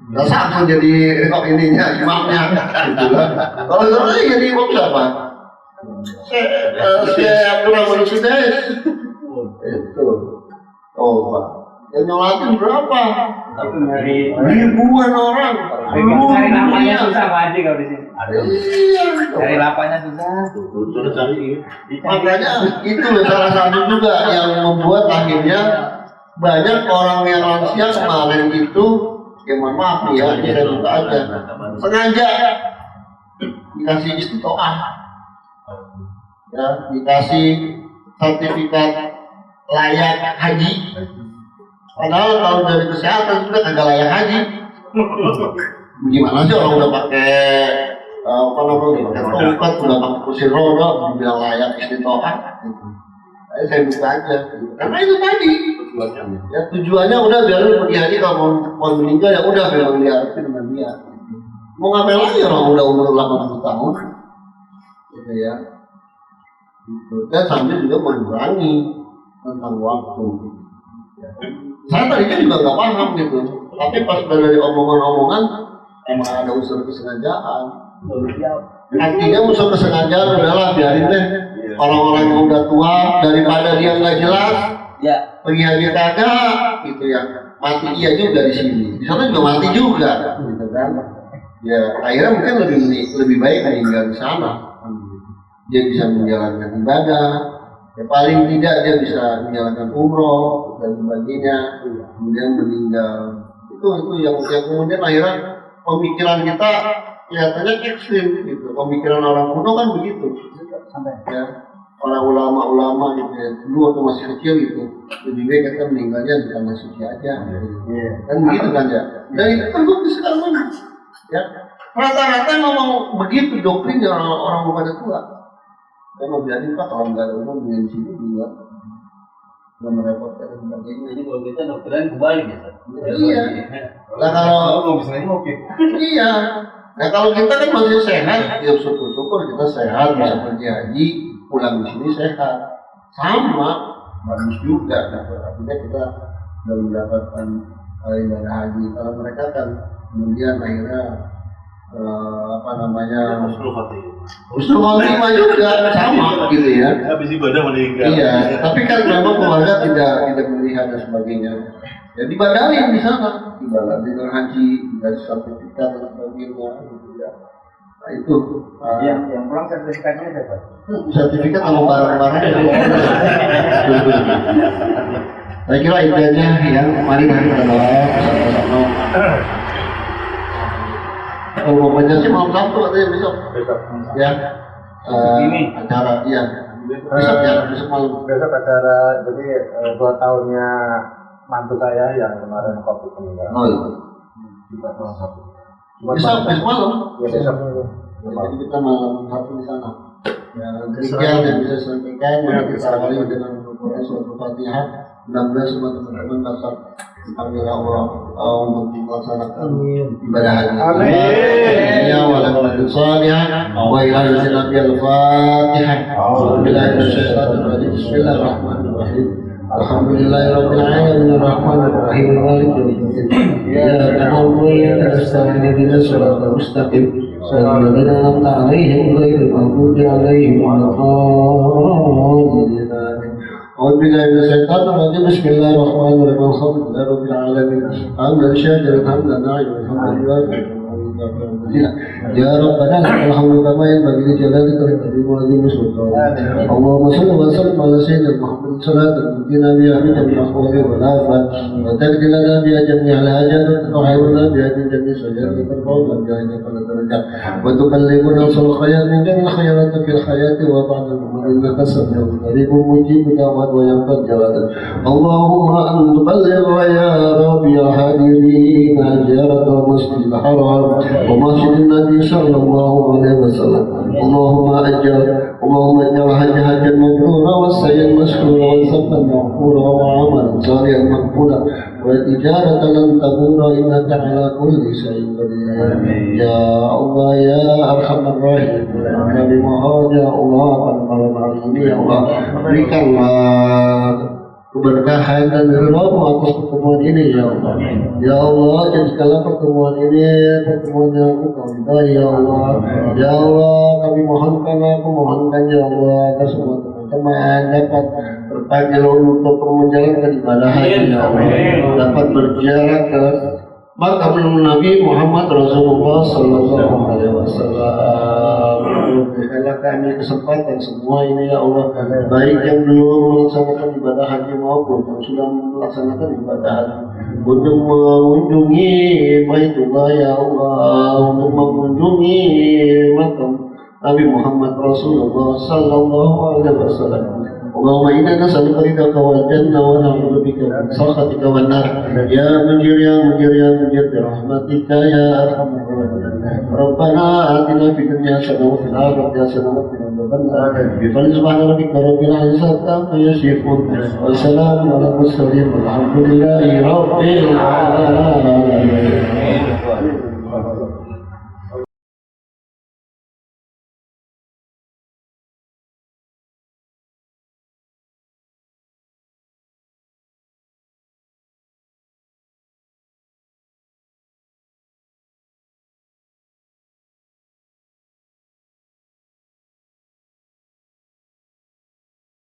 terus langsung jadi ininya, imamnya. Gitu kan. Kalau saya jadi imam siapa? Saya Abdurrahman Sudais. Itu. Oh Pak. Yang nyolatin berapa? Ribuan orang. Cari namanya susah Pak Haji kalau di sini. Iya. Cari lapanya susah. Makanya itu salah satu juga yang membuat akhirnya banyak orang yang lansia kemarin itu, ya mohon maaf nih ya, saya buka aja, sengaja dikasih istiqomah, ya dikasih sertifikat layak haji. Padahal kalau dari kesehatan sudah kagak layak haji. Gimana sih orang udah pakai pakai tongkat, udah pakai kursi roda, dibilang layak istiqomah. saya buka aja. Karena itu tadi. Ya tujuannya udah biar lu pergi haji, kalau mau meninggal ya udah bilang dia dengan dia. Mau ngapain lagi orang udah umur 80 tahun, gitu ya. Gitu. Dan sambil juga mengurangi tentang waktu. Saya tadinya juga nggak paham gitu, tapi pas dari omongan-omongan emang ada unsur kesengajaan. Artinya unsur kesengajaan udahlah biarin deh orang-orang yang udah tua daripada dia nggak jelas. Ya, pergi haji kagak, gitu ya. Mati iya juga di sini. Di sana juga mati juga, gitu kan? Ya, akhirnya mungkin lebih baik meninggal di sana. Dia bisa menjalankan ibadah. Ya, paling tidak dia bisa menjalankan umroh dan sebagainya. Kemudian meninggal. Itu yang kemudian akhirnya pemikiran kita kelihatannya ekstrim, gitu. Pemikiran orang kuno kan begitu. Ya. Para ulama-ulama gitu ya, dulu waktu masih kecil gitu, lebih baik kita meninggalnya di tanah suci aja, kan begitu kan ya. Dan itu terbukti sekarang ya. Rata-rata ngomong begitu doktrinnya orang pada tua. Saya mau biarin Pak kalau nggak ada umum di sini juga nggak merepotkan dan sebagainya. Jadi kalau kita dokteran kembali gitu. Iya. Nah kalau iya. Nah kalau kita kan masih sehat, ya syukur-syukur kita sehat bisa pergi haji. Pulang di sini sehat, sama bagus juga. Artinya kita sudah mendapatkan ibadah haji. Kalau mereka kan kemudian akhirnya husnul khotimah juga sama gitu ya. Habis ibadah meninggal. Iya, tapi kan memang keluarga tidak melihat dan sebagainya. Ya dibadarin di sana, ibadah dengan haji, dikasih sertifikat dan sebagainya. Gitu ya. Nah itu yang pulang sertifikatnya siapa? Sertifikat sama barang-barangnya. Saya kira itu aja yang mari kita doa bersama-sama. Kalau pokoknya sih malam Sabtu katanya besok. Ya. Acara iya. Besok ya, besok malam. Besok acara, jadi 2 tahunnya mantu saya yang kemarin COVID meninggal. Oh iya. Besok malam. Ya besok. Jadi kita malam satu di sana. Ya, demikian yang bisa saya sampaikan. Mari kita awali dengan membaca surat Al-Fatihah. Mudah-mudahan semua teman-teman dapat dipanggil Allah untuk melaksanakan ibadah haji. Amin. Ya walaupun salihah wa ila al-Fatihah. Bismillahirrahmanirrahim. Alhamdulillahirabbil alamin arrahmanir rahim maliki yaumiddin. Iyyaka na'budu wa iyyaka nasta'in ihdinas siratal mustaqim. Shiratal ladzina an'amta 'alaihim ghairil maghdubi 'alaihim waladdallin. أعوذ بالله من الشيطان الرجيم بسم الله الرحمن الرحيم الحمد لله رب العالمين حمدا شاكرا حمدا نعيما الحمد لله يا ربنا لك الحمد كما ينبغي لجلالك الكريم وعظيم سلطانك اللهم صل وسلم على سيدنا محمد صلاة تؤتينا بها من جميع الأحوال والآفات وتقضي لنا بها جميع الحاجات وتطهرنا بها من جميع السيئات وترفعنا بها عندك الدرجات وتبلغنا أصل الخيرات من جميع الخيرات في الحياة وبعد الموت إنك سميع قريب مجيب دعوات وينفع الجلال اللهم أن تبلغ يا رب يا حاضرين زيارة المسجد الحرام ومسجد النبي صلى الله عليه وسلم اللهم اجعل حجا مبرورا والسعي مشكورا وسفا مغفورا وعملا صالحا مقبولا وتجارة لن تبور إنك على كل شيء قدير يا الله يا أرحم الراحمين kami mohon ya Allah pada malam hari ini ya Allah berikanlah keberkahan dan ridho-Mu atas pertemuan ini ya Allah. Ya Allah, jadikanlah pertemuan ini pertemuan yang Engkau ya Allah. Ya Allah, kami mohonkan ya Allah agar semua teman-teman dapat terpanggil untuk menjalankan ibadah haji ya Allah. Dapat berziarah ke makam Nabi Muhammad Rasulullah Sallallahu Alaihi Wasallam. Berikanlah kami kesempatan semua ini ya Allah, baik yang belum melaksanakan ibadah haji maupun yang sudah melaksanakan ibadah haji, untuk mengunjungi Baitullah ya Allah, untuk mengunjungi makam Nabi Muhammad Rasulullah Sallallahu Alaihi Wasallam. اللهم إنا نسألك رضاك والجنة ونعوذ بك من سخطك والنار يا مجير يا مجير يا مجير برحمتك يا أرحم الراحمين ربنا آتنا في الدنيا حسنة وفي الآخرة حسنة وقنا عذاب النار بفضل سبحان ربك رب العزة عما يصفون وسلام على المرسلين والحمد لله رب العالمين